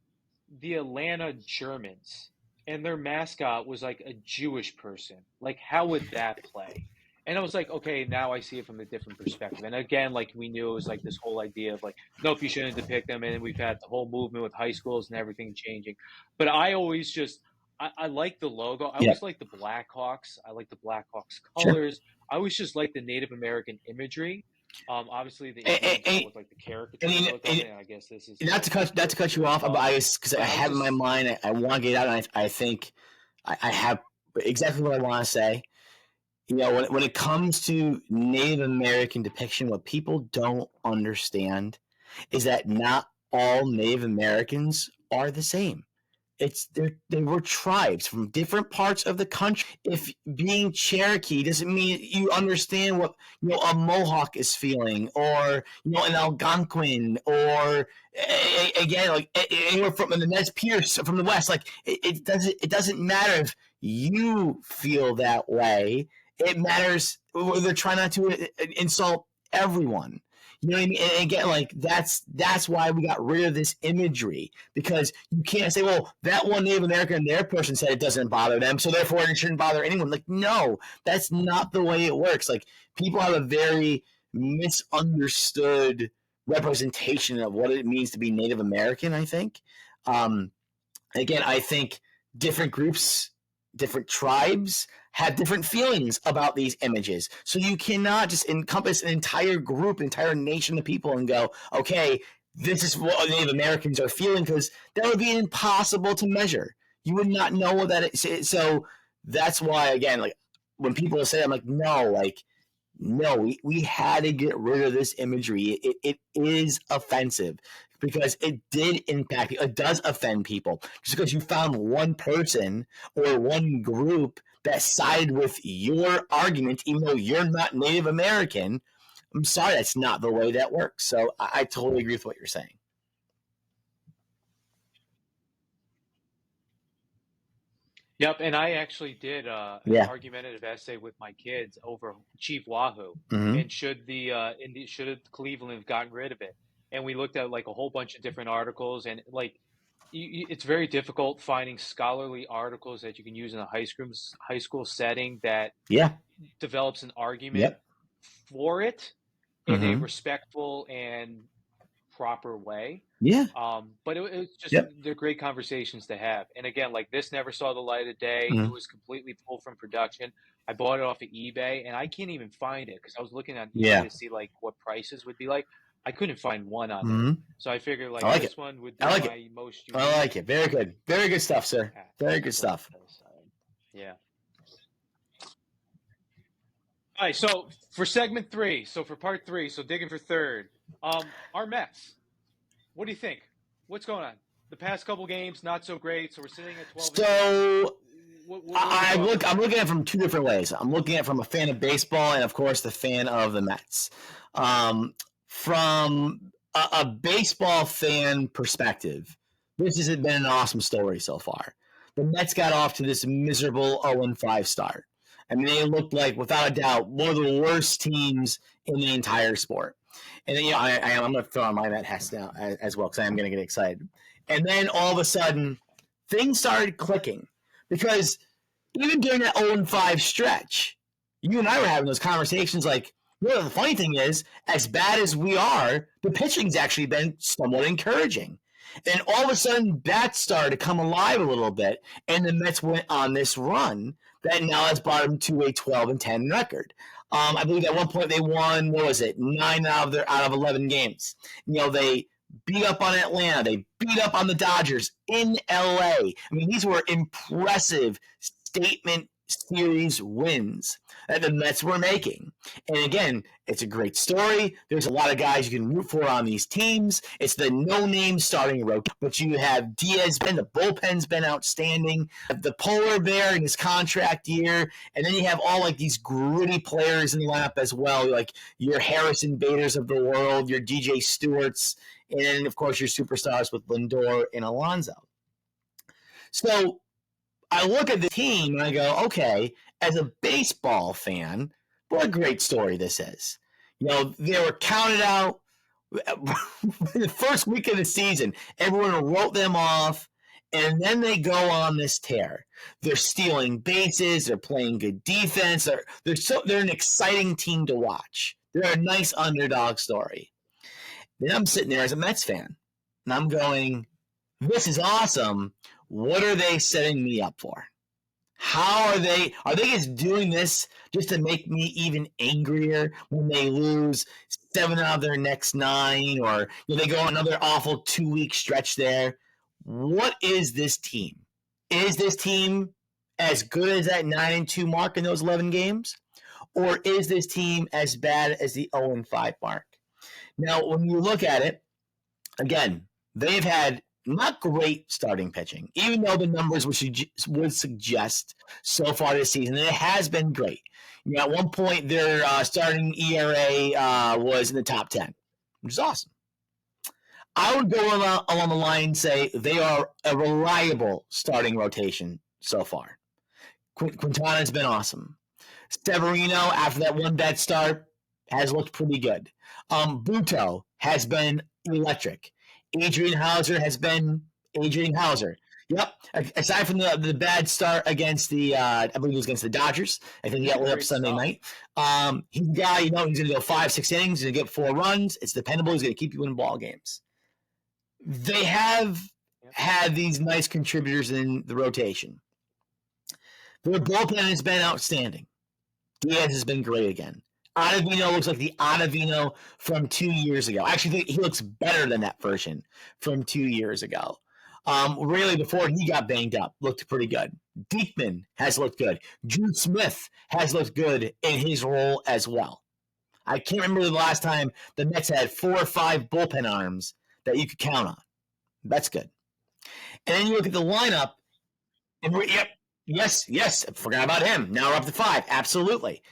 the Atlanta Germans and their mascot was like a Jewish person? Like, how would that play? And I was like, okay, now I see it from a different perspective. And again, like we knew it was like this whole idea of like, nope, you shouldn't depict them. And we've had the whole movement with high schools and everything changing. But I always just, I like the logo. I Yeah. always like the Blackhawks. I like the Blackhawks colors. Sure. I always just like the Native American imagery. Obviously the Indians with like the caricature look on it. And I guess this is not to cut you off, but because I have in my mind, I want to get out, and I think I have exactly what I want to say. You know, when it comes to Native American depiction, what people don't understand is that not all Native Americans are the same. They were tribes from different parts of the country. If being Cherokee doesn't mean you understand what a Mohawk is feeling, or an Algonquin, or again like anywhere from the Nez Perce from the West. Like it doesn't matter if you feel that way. It matters. They're trying not to insult everyone. You know what I mean? And again, like that's why we got rid of this imagery, because you can't say, well, that one Native American and their person said it doesn't bother them, so therefore it shouldn't bother anyone. Like, no, that's not the way it works. Like, people have a very misunderstood representation of what it means to be Native American, I think. Again, I think different groups, different tribes have different feelings about these images. So you cannot just encompass an entire group, an entire nation of people and go, okay, this is what Native Americans are feeling, because that would be impossible to measure. You would not know what that is. So that's why, again, like when people say, I'm like, no, we had to get rid of this imagery. It is offensive because it did impact people. It does offend people. Just because you found one person or one group that sided with your argument, even though you're not Native American, I'm sorry, that's not the way that works. So I totally agree with what you're saying. Yep, and I actually did an argumentative essay with my kids over Chief Wahoo, and should Cleveland have gotten rid of it? And we looked at like a whole bunch of different articles, and like it's very difficult finding scholarly articles that you can use in a high school setting that develops an argument for it in a respectful and proper way. Yeah. But it was just Yep. they're great conversations to have. And again, like this never saw the light of day. It was completely pulled from production. I bought it off of eBay, and I can't even find it because I was looking on eBay to see like what prices would be like. I couldn't find one on there. So I figured like this one would be my most unique. I like it. Very good. Very good stuff, sir. Very good stuff. Yeah. All right, so for segment 3, so for part 3, so digging for third, our Mets. What do you think? What's going on? The past couple games not so great, so we're sitting at 12. So I'm looking at it from two different ways. I'm looking at it from a fan of baseball and, of course, the fan of the Mets. From a baseball fan perspective, this has been an awesome story so far. The Mets got off to this miserable 0-5 start. I mean, they looked like, without a doubt, one of the worst teams in the entire sport. And then, I'm going to throw on my Met hats now as well because I am going to get excited. And then all of a sudden, things started clicking because even during that 0-5 stretch, you and I were having those conversations like, the funny thing is, as bad as we are, the pitching's actually been somewhat encouraging. And all of a sudden, bats started to come alive a little bit, and the Mets went on this run that now has brought them to a 12-10 record. I believe at one point they won, 9 out of 11 games. They beat up on Atlanta. They beat up on the Dodgers in LA. I mean, these were impressive statement series wins that the Mets were making. And again, it's a great story. There's a lot of guys you can root for on these teams. It's the no-name starting rope, but you have Diaz, the bullpen's been outstanding. The polar bear in his contract year, and then you have all like these gritty players in the lineup as well, like your Harrison Baders of the world, your DJ Stewarts, and then, of course, your superstars with Lindor and Alonso. So I look at the team and I go, okay, as a baseball fan, what a great story this is. They were counted out the first week of the season. Everyone wrote them off, and then they go on this tear. They're stealing bases. They're playing good defense. They're an exciting team to watch. They're a nice underdog story. Then I'm sitting there as a Mets fan, and I'm going, this is awesome. What are they setting me up for? How are they just doing this just to make me even angrier when they lose 7 out of their next 9, or they go on another awful 2-week stretch there? What is this team? Is this team as good as that 9-2 mark in those 11 games? Or is this team as bad as the 0-5 mark? Now, when you look at it, again, they've had not great starting pitching, even though the numbers would suggest so far this season that it has been great. At one point, their starting ERA was in the top 10, which is awesome. I would go along the line and say they are a reliable starting rotation so far. Quintana's been awesome. Severino, after that one bad start, has looked pretty good. Buto has been electric. Adrian Hauser has been Adrian Hauser. Yep. Aside from the bad start against I believe it was against the Dodgers. I think he got lit up Sunday night. He's a guy, he's going to go 5-6 innings. He's going to get 4 runs. It's dependable. He's going to keep you in ball games. They have had these nice contributors in the rotation. Their bullpen has been outstanding. Diaz has been great again. Ottavino looks like the Ottavino from 2 years ago. I actually think he looks better than that version from 2 years ago. Really, before he got banged up, looked pretty good. Diekman has looked good. Drew Smith has looked good in his role as well. I can't remember the last time the Mets had 4 or 5 bullpen arms that you could count on. That's good. And then you look at the lineup, and yes, I forgot about him. Now we're up to 5. Absolutely.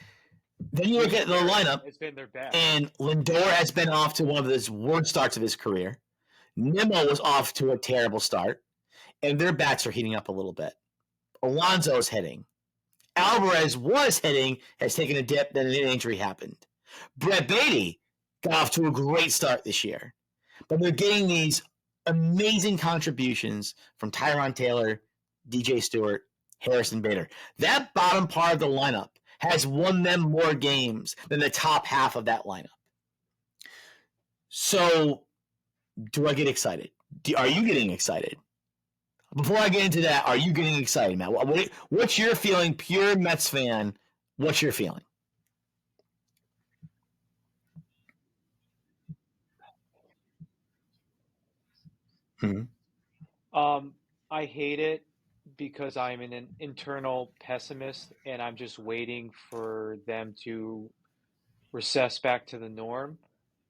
Then you look at the lineup, it's been their best. And Lindor has been off to one of his worst starts of his career. Nimmo was off to a terrible start, and their bats are heating up a little bit. Alonso is hitting. Alvarez was hitting, has taken a dip, then an injury happened. Brett Beatty got off to a great start this year, but they're getting these amazing contributions from Tyron Taylor, DJ Stewart, Harrison Bader. That bottom part of the lineup has won them more games than the top half of that lineup. So do I get excited? Are you getting excited? Before I get into that, are you getting excited, Matt? What's your feeling, pure Mets fan? What's your feeling? I hate it because I'm an internal pessimist and I'm just waiting for them to recess back to the norm.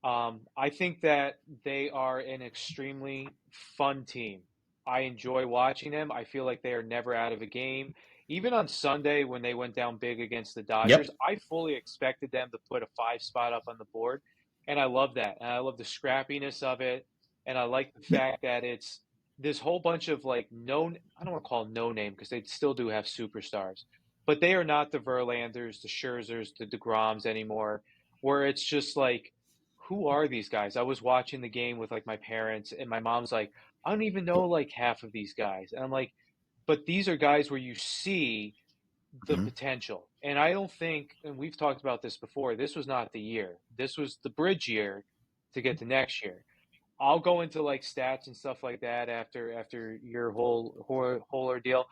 I think that they are an extremely fun team. I enjoy watching them. I feel like they are never out of a game. Even on Sunday when they went down big against the Yep. Dodgers, I fully expected them to put a 5 spot up on the board. And I love that. And I love the scrappiness of it. And I like the fact that it's this whole bunch of like I don't want to call them no name because they still do have superstars, but they are not the Verlanders, the Scherzers, the DeGroms anymore, where it's just like, who are these guys? I was watching the game with like my parents and my mom's like, I don't even know like half of these guys. And I'm like, but these are guys where you see the potential. And I don't think, and we've talked about this before, this was not the year. This was the bridge year to get to next year. I'll go into like stats and stuff like that after your whole ordeal.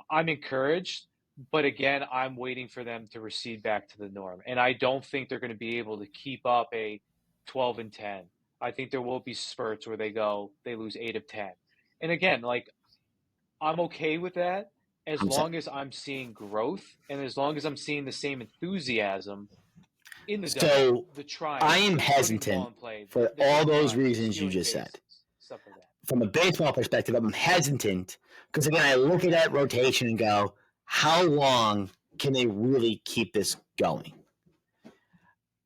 I'm encouraged, but again, I'm waiting for them to recede back to the norm. And I don't think they're going to be able to keep up a 12-10. I think there will be spurts where they lose 8 of 10. And again, like, I'm okay with that as long as I'm seeing growth and as long as I'm seeing the same enthusiasm in the try. I am hesitant for all those reasons you just said. Stuff like that. From a baseball perspective, I'm hesitant because, again, I look at that rotation and go, how long can they really keep this going?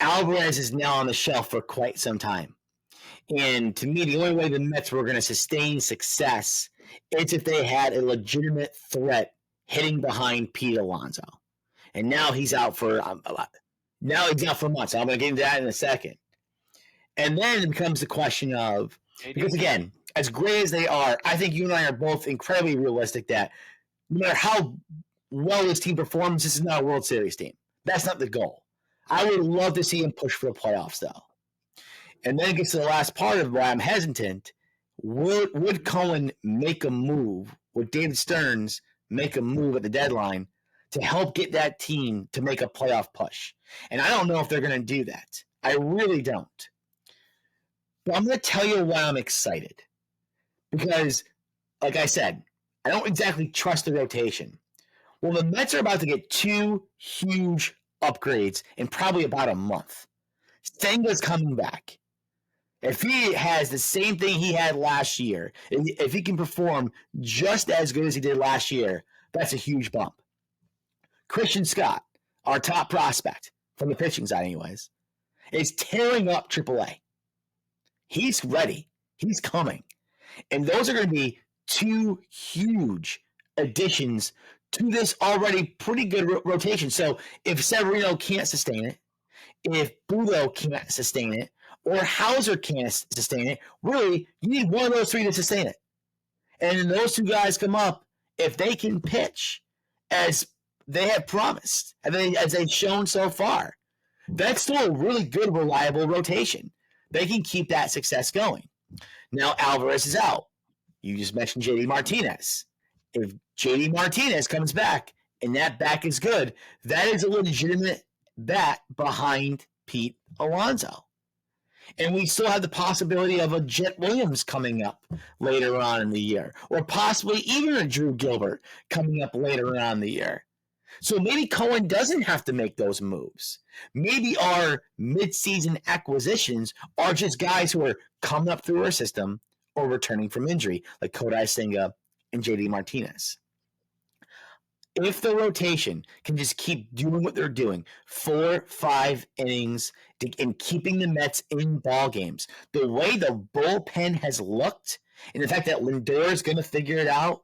Alvarez is now on the shelf for quite some time. And to me, the only way the Mets were going to sustain success is if they had a legitimate threat hitting behind Pete Alonso. And now he's out for months. I'm going to get into that in a second. And then it becomes the question of, because again, as great as they are, I think you and I are both incredibly realistic that no matter how well this team performs, this is not a World Series team. That's not the goal. I would love to see him push for the playoffs, though. And then it gets to the last part of why I'm hesitant. Would Cohen make a move? Would David Stearns make a move at the deadline to help get that team to make a playoff push? And I don't know if they're going to do that. I really don't. But I'm going to tell you why I'm excited. Because, like I said, I don't exactly trust the rotation. Well, the Mets are about to get 2 huge upgrades in probably about a month. Senga's coming back. If he has the same thing he had last year, if he can perform just as good as he did last year, that's a huge bump. Christian Scott, our top prospect, from the pitching side anyways, is tearing up AAA. He's ready. He's coming. And those are going to be 2 huge additions to this already pretty good rotation. So if Severino can't sustain it, if Budo can't sustain it, or Hauser can't sustain it, really, you need one of those 3 to sustain it. And then those 2 guys come up, if they can pitch as they have promised, as they've shown so far, that's still a really good, reliable rotation. They can keep that success going. Now Alvarez is out. You just mentioned JD Martinez. If JD Martinez comes back and that back is good, that is a legitimate bat behind Pete Alonso. And we still have the possibility of a Jet Williams coming up later on in the year, or possibly even a Drew Gilbert coming up later on in the year. So maybe Cohen doesn't have to make those moves. Maybe our midseason acquisitions are just guys who are coming up through our system or returning from injury, like Kodai Senga and JD Martinez. If the rotation can just keep doing what they're doing, 4-5 innings, and keeping the Mets in ball games, the way the bullpen has looked, and the fact that Lindor is going to figure it out,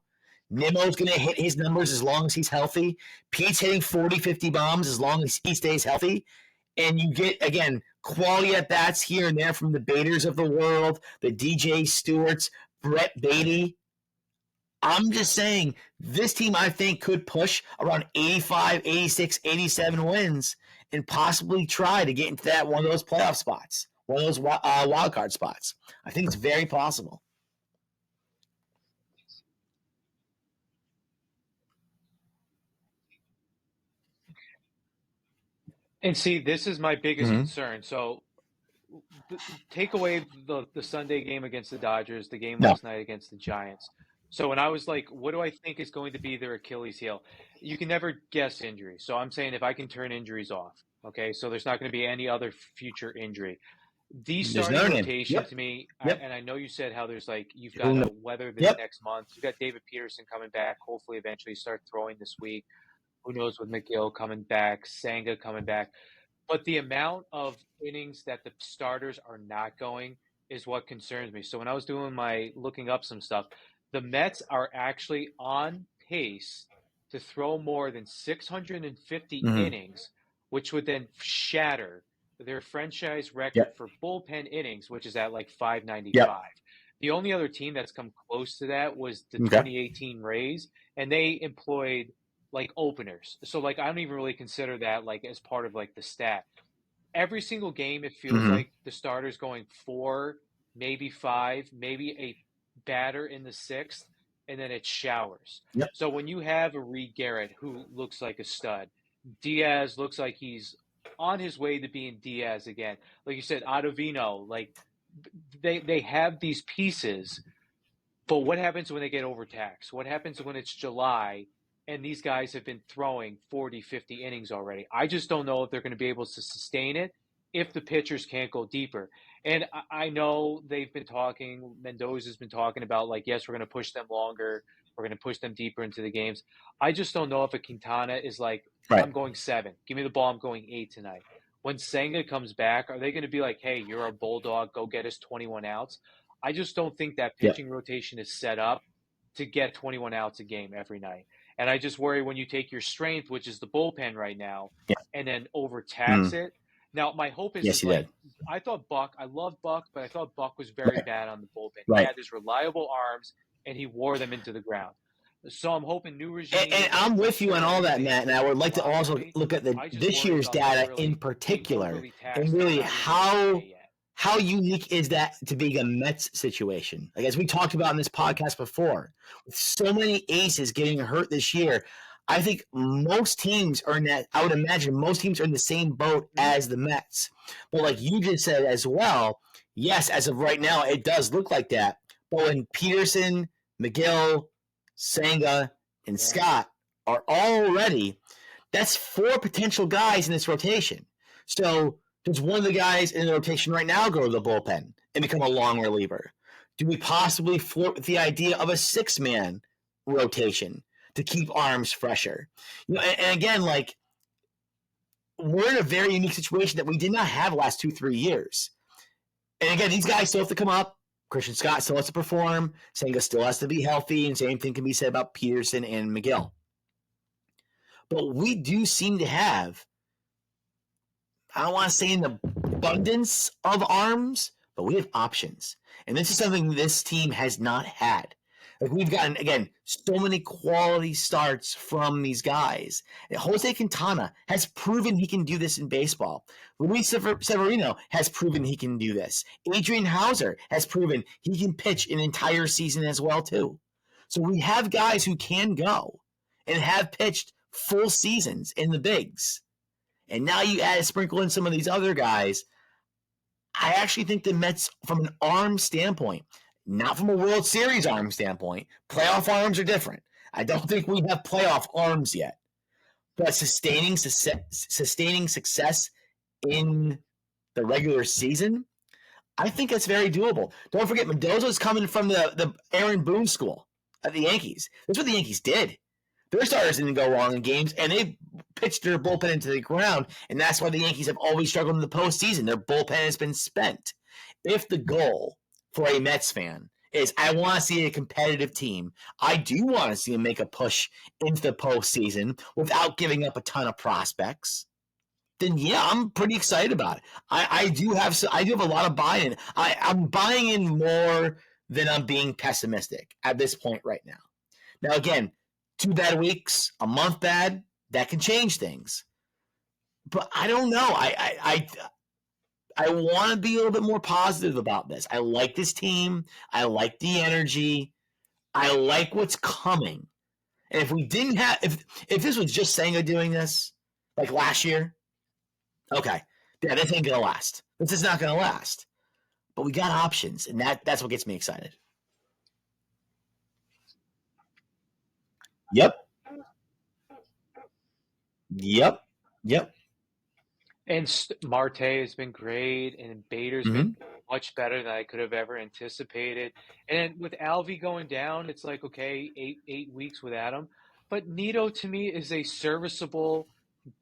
Nimmo's going to hit his numbers as long as he's healthy, Pete's hitting 40, 50 bombs as long as he stays healthy, and you get, again, quality at-bats here and there from the Baders of the world, the DJ Stewarts, Brett Beatty. I'm just saying, this team, I think, could push around 85, 86, 87 wins and possibly try to get into that one of those playoff spots. one of those wild card spots. I think it's very possible. And see, this is my biggest concern. So take away the Sunday game against the Dodgers, the game last night against the Giants. So when I was like, what do I think is going to be their Achilles heel? You can never guess injuries. So I'm saying if I can turn injuries off, okay, so there's not going to be any other future injury. These starting rotation to me, and I know you said how there's like, you've got to weather this next month. You've got David Peterson coming back, hopefully eventually start throwing this week. Who knows with McGill coming back, Senga coming back. But the amount of innings that the starters are not going is what concerns me. So when I was doing my looking up some stuff, the Mets are actually on pace to throw more than 650 innings, which would then shatter their franchise record for bullpen innings, which is at like 595. The only other team that's come close to that was the 2018 Rays, and they employed like openers. So like I don't even really consider that like as part of like the stat. Every single game it feels like the starter's going 4, maybe 5, maybe a batter in the 6th, and then it showers. So when you have a Reed Garrett who looks like a stud, Diaz looks like he's on his way to being Diaz again. Like you said, Ottavino, like they have these pieces, but what happens when they get overtaxed? What happens when it's July and these guys have been throwing 40, 50 innings already? I just don't know if they're going to be able to sustain it if the pitchers can't go deeper. And I know they've been talking, Mendoza's been talking about like, yes, we're going to push them longer. We're going to push them deeper into the games. I just don't know if a Quintana is like, I'm going 7. Give me the ball. I'm going 8 tonight. When Senga comes back, are they going to be like, hey, you're a bulldog. Go get us 21 outs. I just don't think that pitching rotation is set up to get 21 outs a game every night. And I just worry when you take your strength, which is the bullpen right now, and then overtax it. Now, my hope is, like, I thought Buck, I love Buck, but I thought Buck was very bad on the bullpen. He had his reliable arms, and he wore them into the ground. So I'm hoping new regime. And I'm with you on all that, Matt. And I would like to also look at this year's data in particular, and really how unique is that to be a Mets situation? Like as we talked about in this podcast before, with so many aces getting hurt this year, I think most teams are in that. I would imagine most teams are in the same boat as the Mets. But like you just said as well, yes, as of right now, it does look like that. But when Peterson, McGill, Senga, and Scott are already, that's 4 potential guys in this rotation. So does one of the guys in the rotation right now go to the bullpen and become a long reliever? Do we possibly flirt with the idea of a 6-man rotation to keep arms fresher? You know, and again, like we're in a very unique situation that we did not have the last 2-3 years. And again, these guys still have to come up. Christian Scott still has to perform. Senga still has to be healthy, and same thing can be said about Peterson and McGill. But we do seem to have, I don't want to say an abundance of arms, but we have options. And this is something this team has not had. Like we've gotten, again, so many quality starts from these guys. Jose Quintana has proven he can do this in baseball. Luis Severino has proven he can do this. Adrian Hauser has proven he can pitch an entire season as well, too. So we have guys who can go and have pitched full seasons in the bigs. And now you add a sprinkle in some of these other guys. I actually think the Mets, from an arm standpoint, not from a World Series arm standpoint, playoff arms are different. I don't think we have playoff arms yet. But sustaining success in the regular season, I think that's very doable. Don't forget, Mendoza's coming from the Aaron Boone school at the Yankees. That's what the Yankees did. Their starters didn't go wrong in games, and they pitched their bullpen into the ground, and that's why the Yankees have always struggled in the postseason. Their bullpen has been spent. If the goal for a Mets fan is I want to see a competitive team, I do want to see them make a push into the postseason without giving up a ton of prospects, then yeah, I'm pretty excited about it. I do have a lot of buy-in. I'm buying in more than I'm being pessimistic at this point right now. Now again, 2 bad weeks, a month bad, that can change things. But I don't know. I want to be a little bit more positive about this. I like this team. I like the energy. I like what's coming. And if we didn't have, if this was just Senga doing this, like last year, okay, yeah, this ain't gonna last. This is not gonna last. But we got options, and that's what gets me excited. Yep. And Marte has been great, and Bader's been much better than I could have ever anticipated. And with Alvey going down, it's like, okay, eight weeks without him. But Nito, to me, is a serviceable,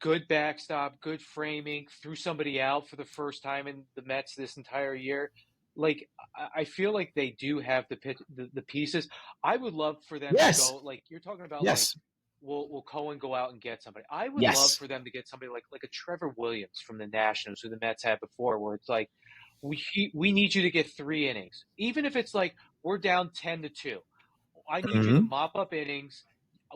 good backstop, good framing, threw somebody out for the first time in the Mets this entire year. Like, I feel like they do have the pieces. I would love for them to go, like, you're talking about, like, will Cohen go out and get somebody? I would love for them to get somebody like a Trevor Williams from the Nationals, who the Mets had before, where it's like, we need you to get 3 innings. Even if it's like we're down 10-2. I need you to mop up innings.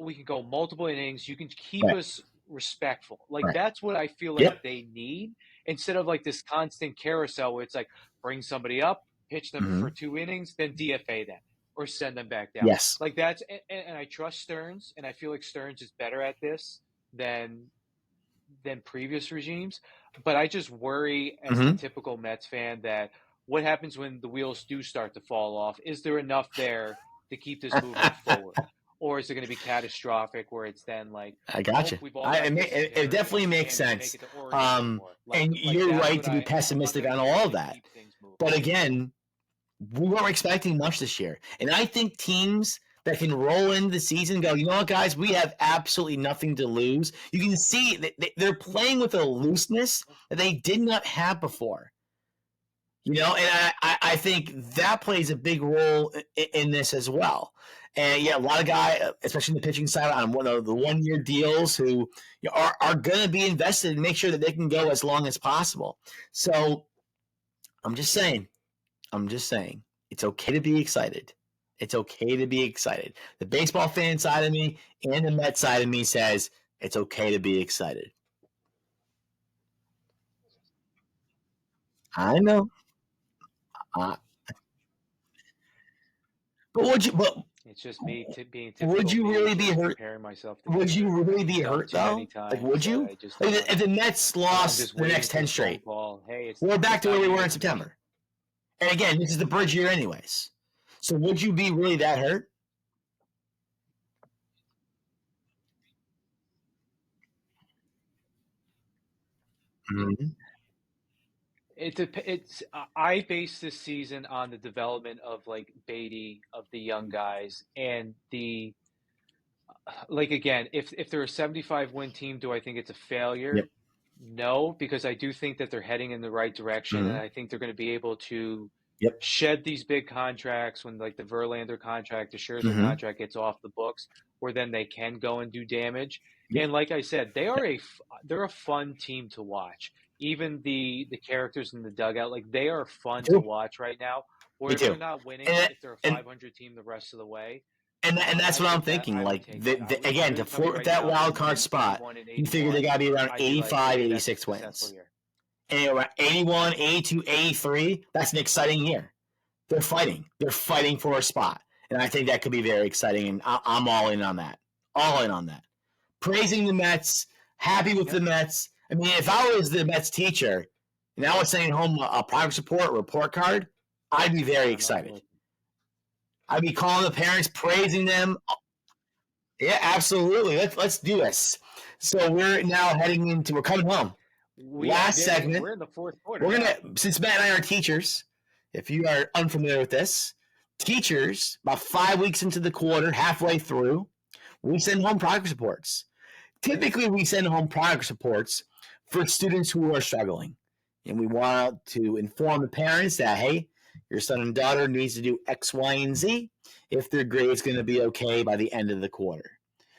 We can go multiple innings. You can keep us respectful. Like, that's what I feel like they need, instead of like this constant carousel where it's like, bring somebody up, pitch them for 2 innings, then DFA them or send them back down. Like, that's and I trust Stearns, and I feel like Stearns is better at this than previous regimes. But I just worry, as a typical Mets fan, that what happens when the wheels do start to fall off? Is there enough there to keep this moving forward? Or is it going to be catastrophic where it's then like, I got you. It definitely makes sense. And you're right to be pessimistic on all of that. But again, we weren't expecting much this year. And I think teams that can roll into the season and go, you know what, guys, we have absolutely nothing to lose. You can see that they're playing with a looseness that they did not have before. You know, and I think that plays a big role in this as well. And yeah, a lot of guys, especially in the pitching side, on one of the 1-year deals, who are going to be invested and make sure that they can go as long as possible. So I'm just saying, it's okay to be excited. It's okay to be excited. The baseball fan side of me and the Mets side of me says it's okay to be excited. I know. But would you? But it's just me being typical. Would you really be hurt? Comparing myself to would you really be hurt though? Like, would you? Like, if the Mets lost the next 10 straight, we're back to where we were in September. And again, this is the bridge year, anyways. So would you be really that hurt? I base this season on the development of like Beatty, of the young guys, and again, if they're a 75 win team, do I think it's a failure? Yep. No, because I do think that they're heading in the right direction, and I think they're going to be able to shed these big contracts when, like, the Verlander contract, the Scherzer contract gets off the books, where then they can go and do damage. And like I said, they're a fun team to watch. Even the characters in the dugout, like, they are fun to watch right now. Or if they're not winning, if they're a 500 team the rest of the way. And that's what I'm thinking. Like, again, to flirt that wild card spot, you figure they got to be around 85, 86 wins. And around 81, 82, 83, that's an exciting year. They're fighting. They're fighting for a spot. And I think that could be very exciting, and I'm all in on that. All in on that. Praising the Mets, happy with the Mets. I mean, if I was the Mets teacher and I was sending home a progress report card, I'd be very excited. I'd be calling the parents, praising them. Yeah, absolutely. Let's do this. So we're now we're coming home. Last segment. We're in the fourth quarter. We're gonna, since Matt and I are teachers, if you are unfamiliar with this, teachers, about 5 weeks into the quarter, halfway through, we send home progress reports. Typically, we send home progress reports for students who are struggling. And we want to inform the parents that, hey, your son and daughter needs to do X, Y, and Z if their grade's going to be okay by the end of the quarter.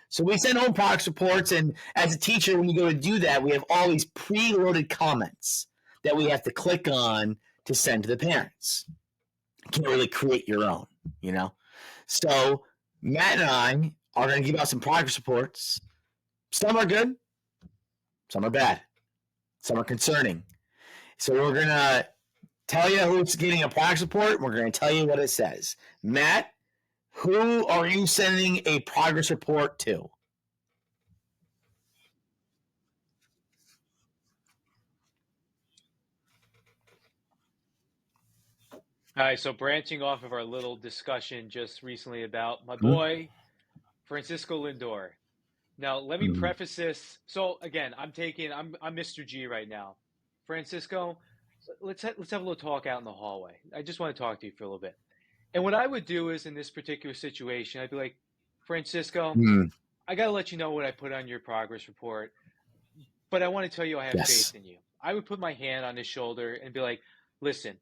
So we send home progress reports, and as a teacher, when you go to do that, we have all these preloaded comments that we have to click on to send to the parents. You can't really create your own, you know? So Matt and I are going to give out some progress reports. Some are good. Some are bad. Some are concerning. So we're going to tell you who's getting a progress report. We're going to tell you what it says. Matt, who are you sending a progress report to? All right, so branching off of our little discussion just recently about my boy, Francisco Lindor. Now, let me preface this. So again, I'm Mr. G right now. Francisco, let's have a little talk out in the hallway. I just want to talk to you for a little bit. And what I would do is in this particular situation, I'd be like, Francisco, I got to let you know what I put on your progress report, but I want to tell you I have faith in you. I would put my hand on his shoulder and be like, listen,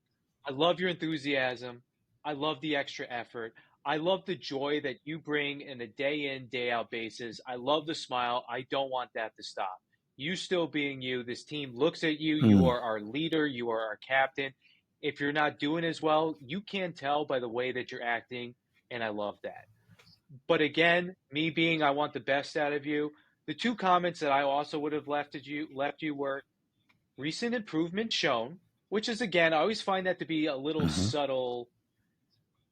I love your enthusiasm. I love the extra effort. I love the joy that you bring in a day in, day out basis. I love the smile. I don't want that to stop. You still being you, this team looks at you. You are our leader. You are our captain. If you're not doing as well, you can tell by the way that you're acting, and I love that. But again, me being I want the best out of you, the two comments that I also would have left you were recent improvement shown, which is, again, I always find that to be a little subtle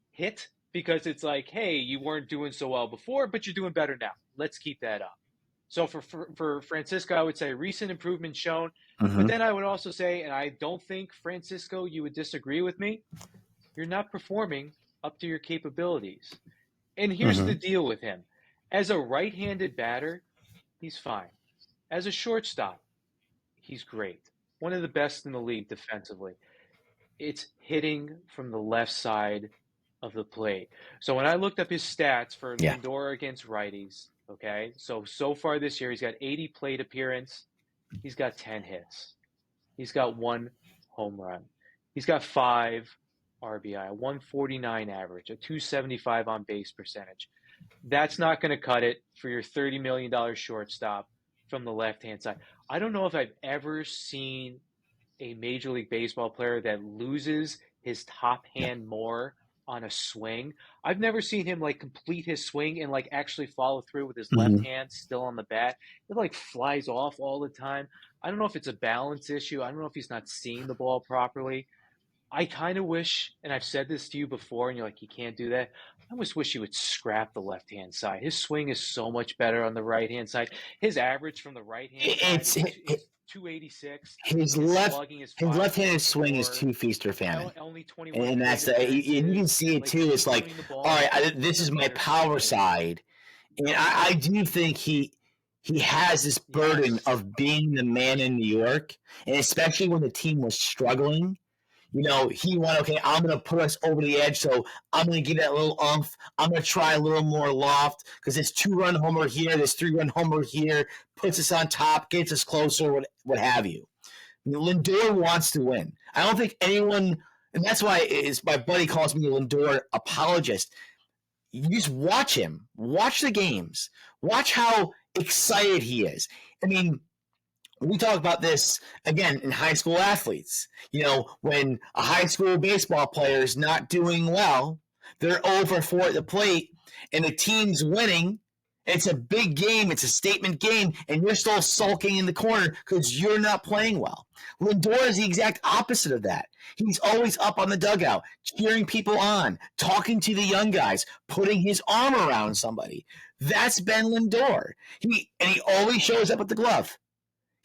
hit because it's like, hey, you weren't doing so well before, but you're doing better now. Let's keep that up. So for Francisco, I would say recent improvement shown. But then I would also say, and I don't think, Francisco, you would disagree with me, you're not performing up to your capabilities. And here's the deal with him. As a right-handed batter, he's fine. As a shortstop, he's great. One of the best in the league defensively. It's hitting from the left side of the plate. So when I looked up his stats for Lindor against righties, okay, so far this year he's got 80 plate appearance. He's got 10 hits. He's got 1 home run. He's got 5 RBI, a 149 average, a 275 on base percentage. That's not going to cut it for your $30 million shortstop from the left-hand side. I don't know if I've ever seen a Major League Baseball player that loses his top hand more on a swing. I've never seen him like complete his swing and like actually follow through with his left hand still on the bat. It like flies off all the time. I don't know if it's a balance issue. I don't know if he's not seeing the ball properly. I kind of wish, and I've said this to you before, and you're like, you can't do that. I almost wish he would scrap the left-hand side. His swing is so much better on the right-hand side. His average from the right-hand side is 286. His left-handed swing is too feast or famine. Only 21. And that's you can see it too. It's like, all right, this is my power side, and I do think he has this burden of being the man in New York, and especially when the team was struggling. You know, he went, okay, I'm going to put us over the edge, so I'm going to give that little umph. I'm going to try a little more loft because this 2-run homer here, this 3-run homer here, puts us on top, gets us closer, what have you. Lindor wants to win. I don't think anyone, and that's why my buddy calls me a Lindor apologist. You just watch him. Watch the games. Watch how excited he is. I mean, we talk about this, again, in high school athletes. You know, when a high school baseball player is not doing well, they're over 4 at the plate, and the team's winning. It's a big game. It's a statement game, and you're still sulking in the corner because you're not playing well. Lindor is the exact opposite of that. He's always up on the dugout, cheering people on, talking to the young guys, putting his arm around somebody. That's Ben Lindor. He always shows up with the glove.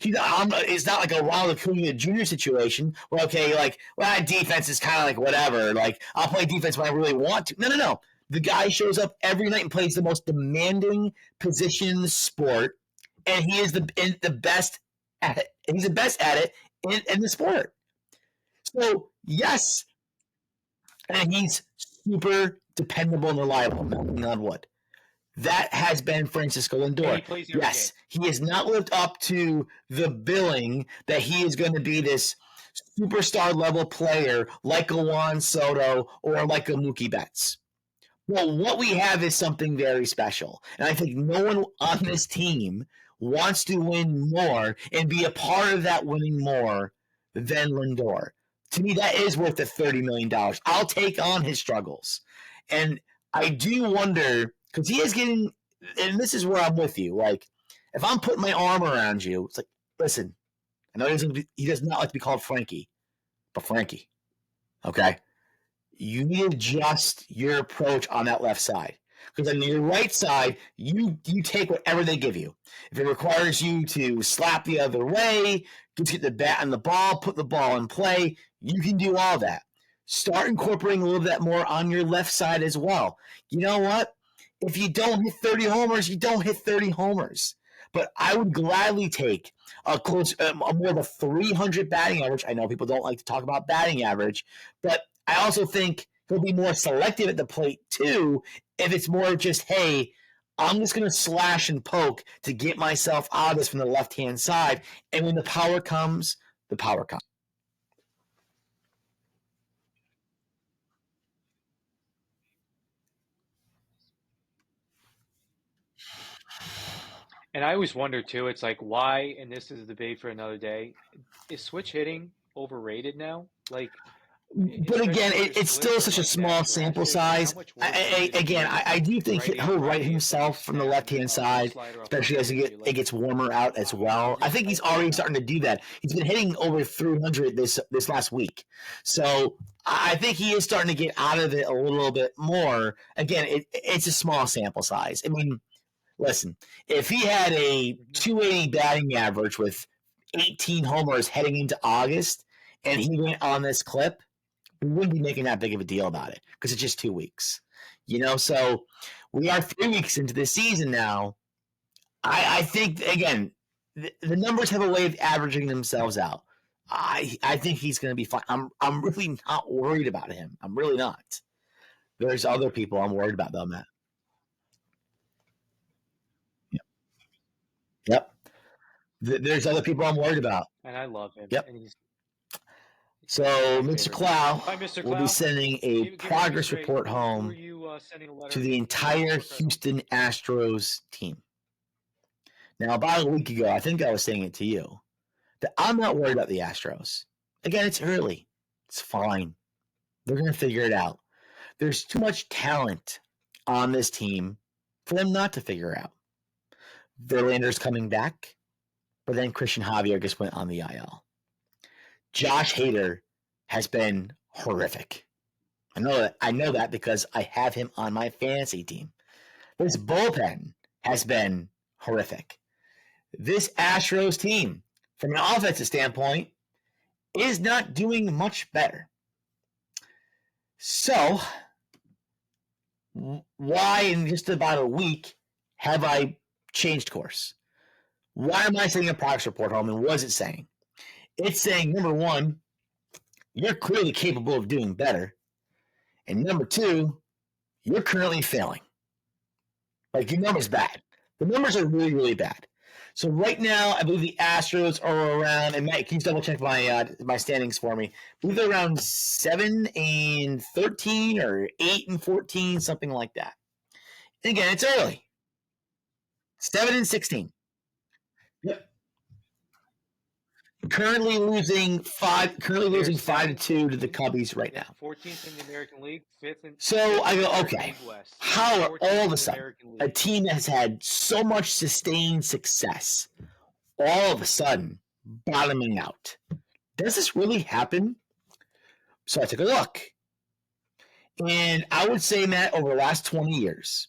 It's not like a Ronald Acuna Jr. situation where, okay, like, well, defense is kind of like whatever. Like, I'll play defense when I really want to. No. The guy shows up every night and plays the most demanding position in the sport, and he is the best at it. And he's the best at it in the sport. So, yes, and he's super dependable and reliable, on wood. That has been Francisco Lindor. Yes, he has not lived up to the billing that he is going to be this superstar level player like a Juan Soto or like a Mookie Betts. Well, what we have is something very special. And I think no one on this team wants to win more and be a part of that winning more than Lindor. To me, that is worth the $30 million. I'll take on his struggles. And I do wonder, because he is getting, and this is where I'm with you, like, if I'm putting my arm around you, it's like, listen, I know he does not like to be called Frankie, But Frankie, okay, you need to adjust your approach on that left side. Because on your right side, you take whatever they give you. If it requires you to slap the other way, get the bat on the ball, put the ball in play, you can do all that. Start incorporating a little bit more on your left side as well. You know what? If you don't hit 30 homers, you don't hit 30 homers. But I would gladly take a more of a 300 batting average. I know people don't like to talk about batting average, but I also think he'll be more selective at the plate too if it's more just, hey, I'm just going to slash and poke to get myself out of this from the left-hand side. And when the power comes, the power comes. And I always wonder too, it's like why, and this is a debate for another day, is switch hitting overrated now? Like, but again, it's still such a small sample size. I do think he'll right himself from the left-hand side, especially as it gets warmer out as well. I think he's already starting to do that. He's been hitting over 300 this last week. So I think he is starting to get out of it a little bit more. Again, it's a small sample size. I mean, listen, if he had a 280 batting average with 18 homers heading into August and he went on this clip, we wouldn't be making that big of a deal about it because it's just 2 weeks. So we are 3 weeks into the season now. I think, again, the numbers have a way of averaging themselves out. I think he's going to be fine. I'm really not worried about him. I'm really not. There's other people I'm worried about, though, Matt. Yep. There's other people I'm worried about. And I love him. Yep. And so Mr. Clow will be sending a progress report home to the entire Houston Astros team. Now, about a week ago, I think I was saying it to you, that I'm not worried about the Astros. Again, it's early. It's fine. They're going to figure it out. There's too much talent on this team for them not to figure out. Verlander's coming back, but then Christian Javier just went on the IL. Josh Hader has been horrific. I know that because I have him on my fantasy team. This bullpen has been horrific. This Astros team, from an offensive standpoint, is not doing much better. So, why in just about a week have I changed course? Why am I sending a progress report home, and what is it saying? It's saying, number one, you're clearly capable of doing better. And number two, you're currently failing. Like, your number's bad. The numbers are really, really bad. So right now, I believe the Astros are around, and Matt, can you double check my standings for me? I believe they're around 7-13 or 8-14, something like that. And again, it's early. 7-16. Yep. Currently losing 5-2 to the Cubbies right now. 14th in the American League, 5th in. So I go, okay, how are all of a sudden a team that has had so much sustained success all of a sudden bottoming out? Does this really happen? So I took a look. And I would say, Matt, over the last 20 years,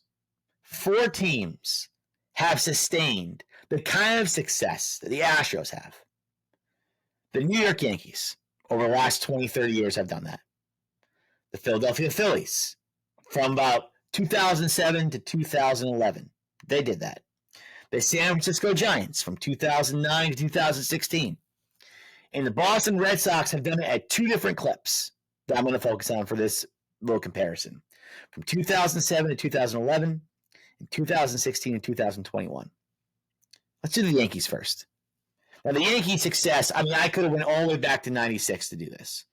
4 teams have sustained the kind of success that the Astros have. The New York Yankees, over the last 20, 30 years, have done that. The Philadelphia Phillies, from about 2007 to 2011, they did that. The San Francisco Giants, from 2009 to 2016. And the Boston Red Sox have done it at 2 different clips that I'm going to focus on for this little comparison. From 2007 to 2011, and 2016 and 2021. Let's do the Yankees first. Now, the Yankees' success, I mean, I could have went all the way back to 96 to do this.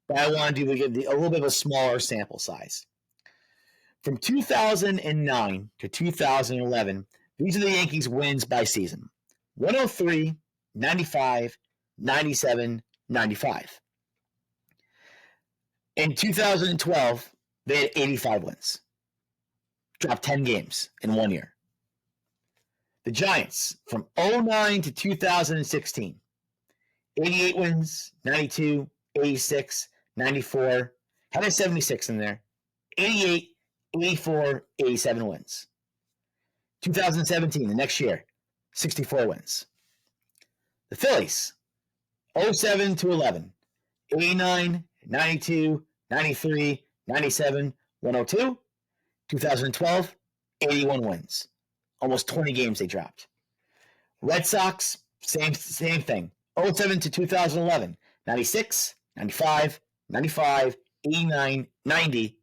But I want to do a little bit of a smaller sample size. From 2009 to 2011, these are the Yankees' wins by season. 103, 95, 97, 95. In 2012, they had 85 wins. Dropped 10 games in 1 year. The Giants, from 2009 to 2016, 88 wins, 92, 86, 94, had a 76 in there, 88, 84, 87 wins. 2017, the next year, 64 wins. The Phillies, 07 to 11, 89, 92, 93, 97, 102. 2012, 81 wins. Almost 20 games they dropped. Red Sox, same thing. 07 to 2011, 96, 95, 95, 89, 90.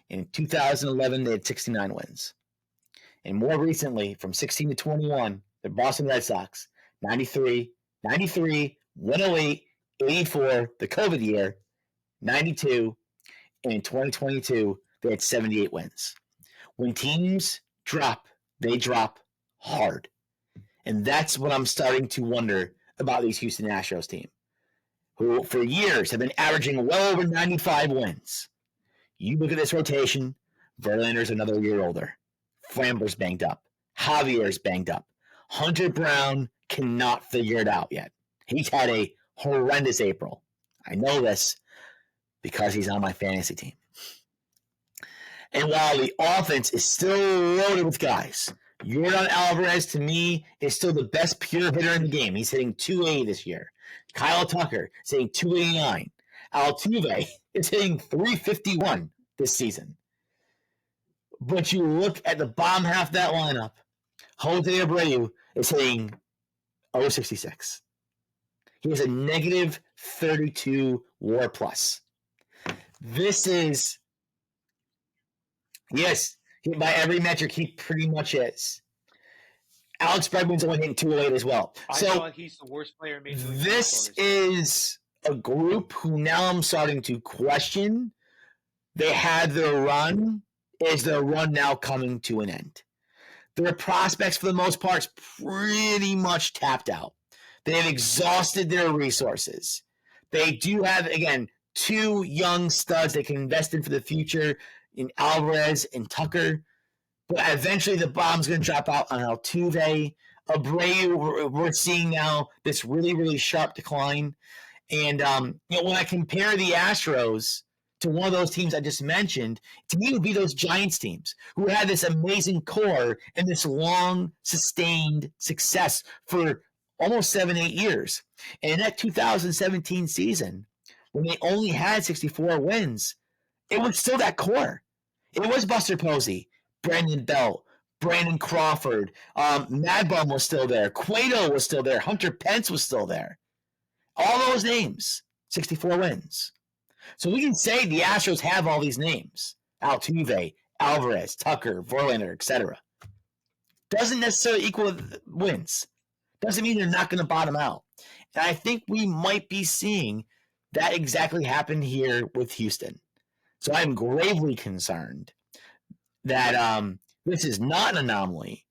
In 2011, they had 69 wins. And more recently, from 16 to 21, the Boston Red Sox, 93, 93, 108, 84, the COVID year, 92, and in 2022, they had 78 wins. When teams drop, they drop hard. And that's what I'm starting to wonder about these Houston Astros team, who for years have been averaging well over 95 wins. You look at this rotation, Verlander's another year older. Framber's banged up. Javier's banged up. Hunter Brown cannot figure it out yet. He's had a horrendous April. I know this because he's on my fantasy team. And while the offense is still loaded with guys, Yordan Alvarez, to me, is still the best pure hitter in the game. He's hitting 280 this year. Kyle Tucker is hitting 289. Altuve is hitting 351 this season. But you look at the bottom half of that lineup, Jose Abreu is hitting 066. He has a negative 32 WAR plus. This is, yes, by every metric, he pretty much is. Alex Bregman's only hitting 208 as well. I thought he's the worst player in Major League Baseball. This is a group who now I'm starting to question. They had their run. Is their run now coming to an end? Their prospects, for the most part, pretty much tapped out. They have exhausted their resources. They do have, again, two young studs they can invest in for the future in Alvarez and Tucker. But eventually the bomb's going to drop out on Altuve. Abreu, we're seeing now this really, really sharp decline. And when I compare the Astros to one of those teams I just mentioned, to me it would be those Giants teams who had this amazing core and this long, sustained success for almost 7-8 years. And in that 2017 season, when they only had 64 wins, it was still that core. It was Buster Posey, Brandon Belt, Brandon Crawford, Mad Bum was still there, Cueto was still there, Hunter Pence was still there. All those names, 64 wins. So we can say the Astros have all these names. Altuve, Alvarez, Tucker, Verlander, etc. Doesn't necessarily equal wins. Doesn't mean they're not going to bottom out. And I think we might be seeing that exactly happen here with Houston. So I'm gravely concerned that this is not an anomaly,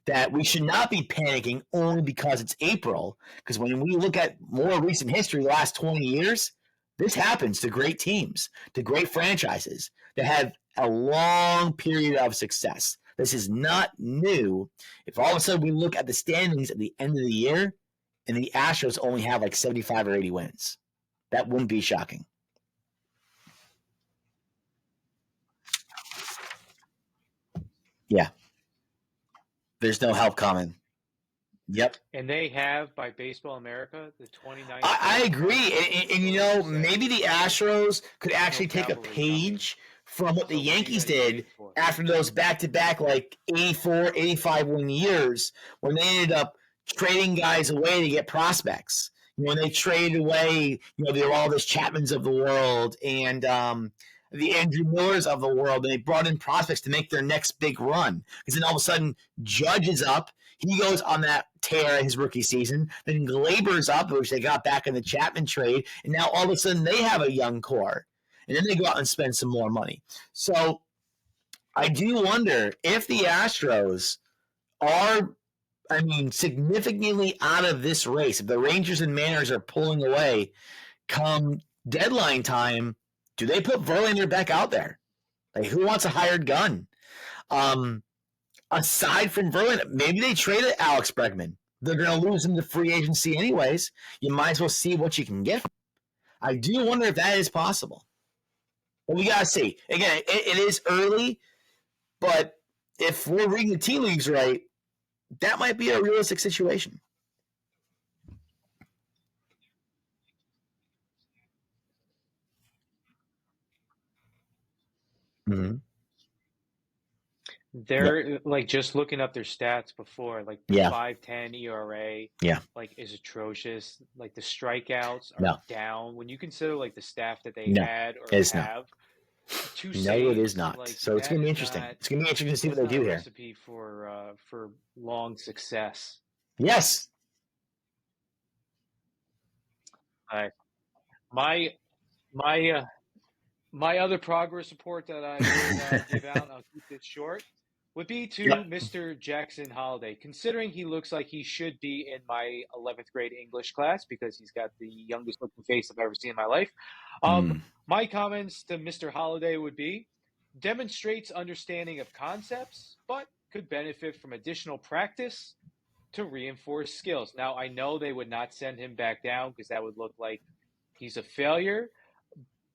that we should not be panicking only because it's April. Because when we look at more recent history, the last 20 years, this happens to great teams, to great franchises that have a long period of success. This is not new. If all of a sudden we look at the standings at the end of the year and the Astros only have like 75 or 80 wins, that wouldn't be shocking. Yeah. There's no help coming. Yep. And they have, by Baseball America, the 29th. I agree. And maybe the Astros could actually take a page from what the Yankees did after those back-to-back, like 84, 85 win years, when they ended up trading guys away to get prospects. When they traded away, the Aroldis Chapmans of the world and the Andrew Millers of the world, and they brought in prospects to make their next big run. Because then all of a sudden, Judge is up. He goes on that tear in his rookie season. Then Glaber's up, which they got back in the Chapman trade. And now all of a sudden they have a young core. And then they go out and spend some more money. So I do wonder if the Astros are, significantly out of this race. If the Rangers and Mariners are pulling away come deadline time, do they put Verlander back out there? Like, who wants a hired gun? Aside from Verlander, maybe they traded Alex Bregman. They're going to lose him to free agency anyways. You might as well see what you can get. I do wonder if that is possible. But we got to see. Again, it is early, but if we're reading the tea leaves right, that might be a realistic situation. Mm-hmm. They're like just looking up their stats before, like the 5.10 ERA, like is atrocious. Like the strikeouts are down when you consider like the staff that they had or have. Two saves, it is not. Like, so it's going to be interesting. It's going to be interesting to see what they do here. Recipe for long success. Yes. My other progress report that I would give out, I'll keep it short, would be to Mr. Jackson Holliday. Considering he looks like he should be in my 11th grade English class because he's got the youngest looking face I've ever seen in my life. My comments to Mr. Holliday would be, demonstrates understanding of concepts, but could benefit from additional practice to reinforce skills. Now, I know they would not send him back down because that would look like he's a failure,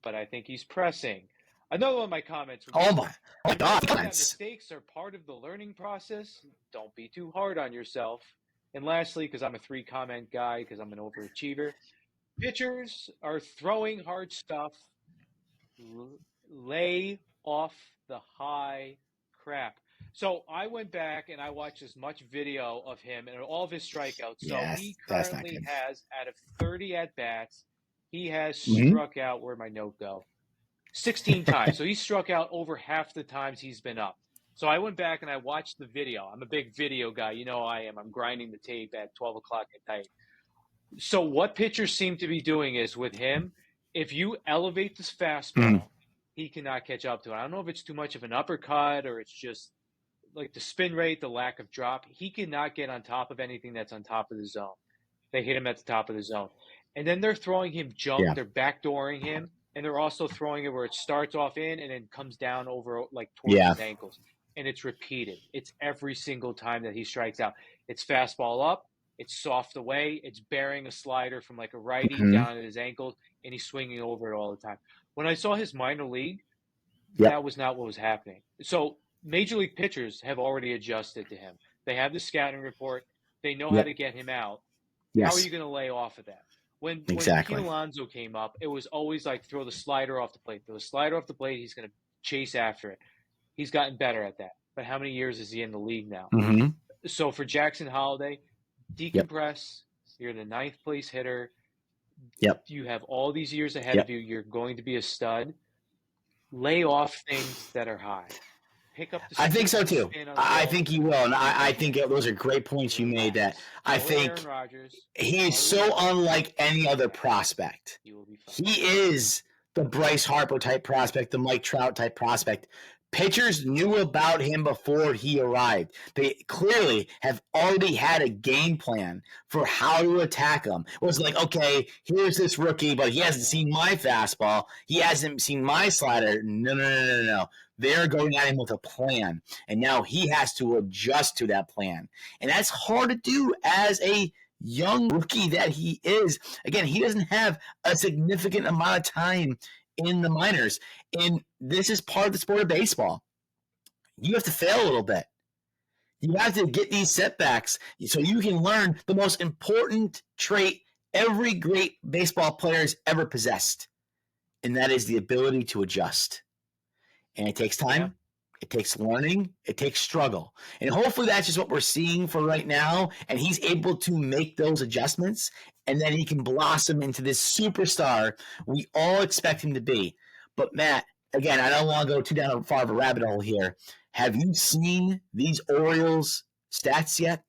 but I think he's pressing. Another one of my comments would be, my God, that mistakes are part of the learning process. Don't be too hard on yourself. And lastly, because I'm a 3-comment guy, because I'm an overachiever, pitchers are throwing hard stuff. Lay off the high crap. So I went back and I watched as much video of him and all of his strikeouts. So he currently has, out of 30 at-bats, he has struck out, where'd my note go? 16 times. So he struck out over half the times he's been up. So I went back and I watched the video. I'm a big video guy. You know I am. I'm grinding the tape at 12 o'clock at night. So what pitchers seem to be doing is with him, if you elevate this fastball, he cannot catch up to it. I don't know if it's too much of an uppercut or it's just like the spin rate, the lack of drop. He cannot get on top of anything that's on top of the zone. They hit him at the top of the zone. And then they're throwing him junk. They're backdooring him. And they're also throwing it where it starts off in and then comes down over like towards his ankles. And it's repeated. It's every single time that he strikes out. It's fastball up. It's soft away. It's bearing a slider from like a righty down at his ankles. And he's swinging over it all the time. When I saw his minor league, that was not what was happening. So major league pitchers have already adjusted to him. They have the scouting report. They know how to get him out. How are you going to lay off of that? When Pete Alonso came up, it was always like throw the slider off the plate. Throw the slider off the plate, he's going to chase after it. He's gotten better at that. But how many years is he in the league now? So for Jackson Holliday, decompress. You're the 9th place hitter. You have all these years ahead of you. You're going to be a stud. Lay off things that are high. Pick up the I think so too. I think he will, and I think those are great points you made. That I think he is so unlike any other prospect. He is the Bryce Harper type prospect, the Mike Trout type prospect. Pitchers knew about him before he arrived. They clearly have already had a game plan for how to attack him. It was like, okay, here's this rookie, but he hasn't seen my fastball. He hasn't seen my slider. No. They're going at him with a plan, and now he has to adjust to that plan. And that's hard to do as a young rookie that he is. Again, he doesn't have a significant amount of time in the minors, and this is part of the sport of baseball. You have to fail a little bit. You have to get these setbacks so you can learn the most important trait every great baseball player has ever possessed, and that is the ability to adjust. And it takes time. It takes learning. It takes struggle. And hopefully that's just what we're seeing for right now. And he's able to make those adjustments. And then he can blossom into this superstar we all expect him to be. But Matt, again, I don't want to go too down far of a rabbit hole here. Have you seen these Orioles stats yet?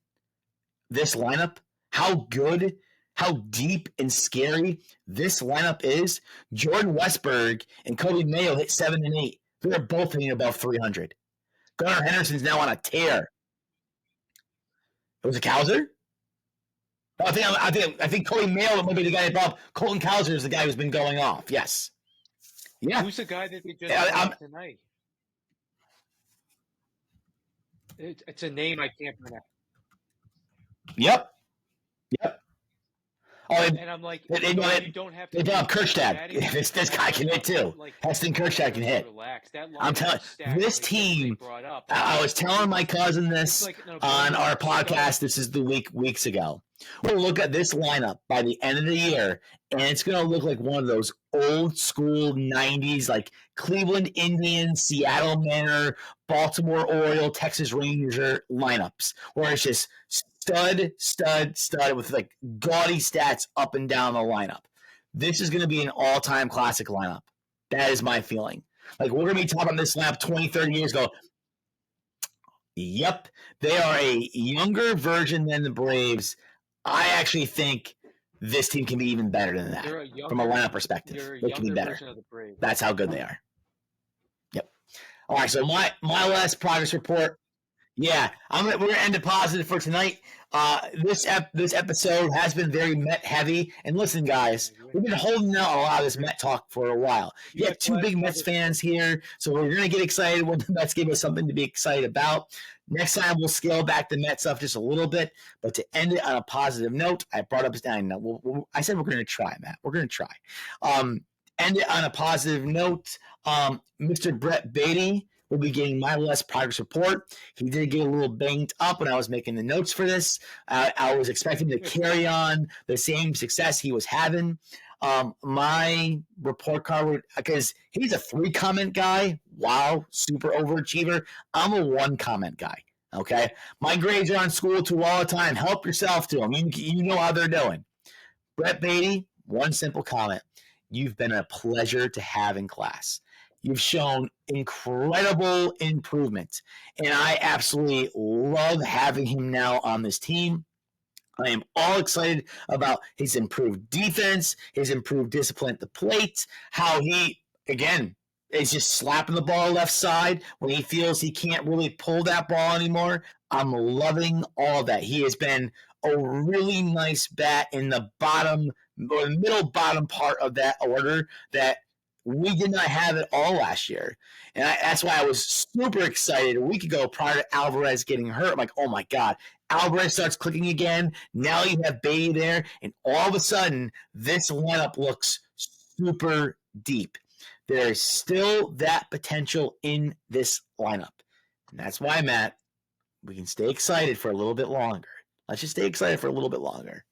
This lineup? How good, how deep and scary this lineup is? Jordan Westburg and Kobe Mayo hit 7 and 8. They're both hitting above 300. Gunnar Henderson's now on a tear. It was a Cowser? I think Cody Mayo might be the guy above. Colton Cowser is the guy who's been going off. Yes. Yeah. Who's the guy that they just tonight? It's a name I can't pronounce. Yep. Oh, and I'm like, you don't have to. They brought up Kerstad. This guy can hit too. Heston Kerstad can hit. I'm telling this team. I was telling my cousin this on our podcast. This is the weeks ago. We'll look at this lineup by the end of the year, and it's going to look like one of those old school 90s, like Cleveland Indians, Seattle Mariners, Baltimore Oriole, Texas Ranger lineups, where it's just stud with like gaudy stats up and down the lineup. This is going to be an all-time classic lineup. That is my feeling. Like, we're going to be talking about this lineup 20, 30 years ago. Yep, they are a younger version than the Braves. I actually think this team can be even better than that from a lineup perspective. They can be better. That's how good they are. Yep. All right, so my last progress report. Yeah, we're gonna end it positive for tonight. This episode has been very Met heavy, and listen, guys, we've been holding out a lot of this Met talk for a while. You have two big Mets fans here, so we're gonna get excited when the Mets give us something to be excited about. Next time we'll scale back the Met stuff just a little bit, but to end it on a positive note, I brought up I said we're gonna try, Matt. We're gonna try. End it on a positive note. Mr. Brett Baty will be getting my last progress report. He did get a little banged up when I was making the notes for this. I was expecting to carry on the same success he was having. My report card, because he's a 3-comment guy. Wow, super overachiever. I'm a 1-comment guy. Okay, my grades are on school too all the time. Help yourself to them. You know how they're doing. Brett Baty, 1 simple comment. You've been a pleasure to have in class. You've shown incredible improvement, and I absolutely love having him now on this team. I am all excited about his improved defense, his improved discipline at the plate, how he, again, is just slapping the ball left side when he feels he can't really pull that ball anymore. I'm loving all that. He has been a really nice bat in the middle bottom part of that order that we did not have it all last year. And that's why I was super excited a week ago prior to Alvarez getting hurt. I'm like, oh my God, Alvarez starts clicking again. Now you have Baty there. And all of a sudden, this lineup looks super deep. There's still that potential in this lineup. And that's why, Matt, we can stay excited for a little bit longer. Let's just stay excited for a little bit longer.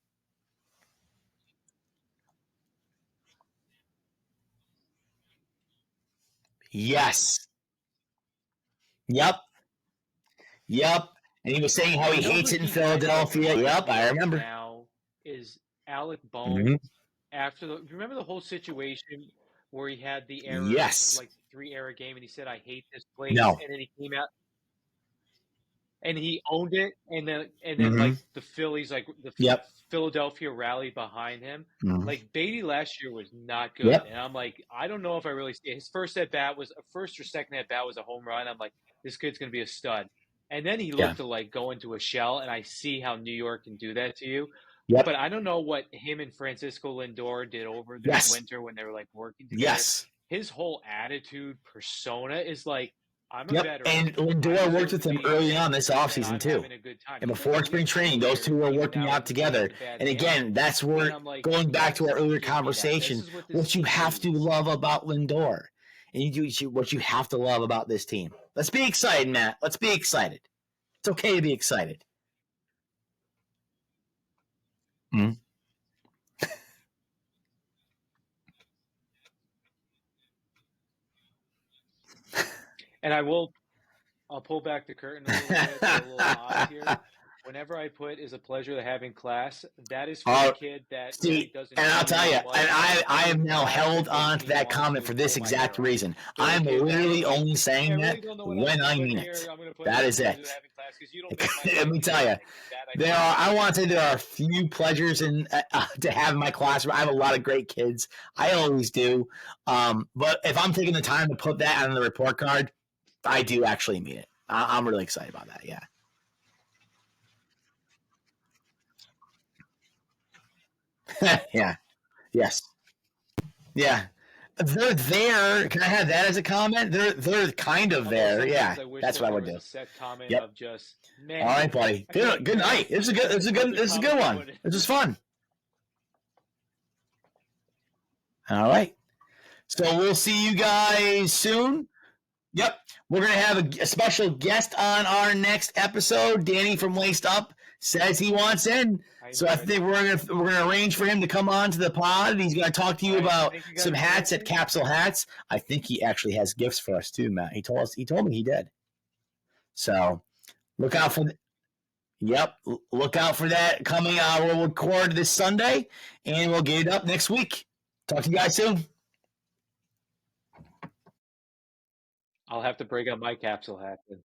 Yes. Yep. And he was saying how he hates it in Philadelphia. Yep, I remember. Now is Alec Bohm remember the whole situation where he had the error, like 3-error game, and he said, "I hate this place." No. And then he came out and he owned it, and then like the Phillies, like Philadelphia rallied behind him. Like Baty last year was not good, and I'm like, I don't know if I really see it. His first or second at bat was a home run. I'm like, this kid's gonna be a stud, and then he looked to like go into a shell, and I see how New York can do that to you. But I don't know what him and Francisco Lindor did over this winter when they were like working together. His whole attitude, persona is like, I'm a veteran. And Lindor worked with him early on this offseason too. And before spring training, those two were working out together. And again, that's where, going back to our earlier conversation, what you have to love about Lindor. And what you have to love about this team. Let's be excited, Matt. Let's be excited. It's okay to be excited. And I'll pull back the curtain a little bit, a little odd here. Whenever I put "is a pleasure to have in class," that is for a kid that really doesn't. And I'll tell you, and I have now held on to that comment for this exact reason. I'm literally only saying that when I mean it. That is it. Let me tell you, I want to say there are a few pleasures to have in my classroom. I have a lot of great kids. I always do. But if I'm taking the time to put that on the report card, I do actually mean it. I'm really excited about that. Yeah. Yeah. Yes. Yeah. They're there. Can I have that as a comment? They're kind of there. Yeah. That's what I would do. Yep. All right, buddy. Good night. This is a good one. This is fun. All right. So we'll see you guys soon. Yep. We're going to have a special guest on our next episode. Danny from Laced Up says he wants in. So I think we're gonna arrange for him to come on to the pod. He's gonna talk to you about some hats at Capsule Hats. I think he actually has gifts for us too, Matt. He told me he did. So look out for look out for that coming out. We'll record this Sunday and we'll get it up next week. Talk to you guys soon. I'll have to break out my capsule hat then.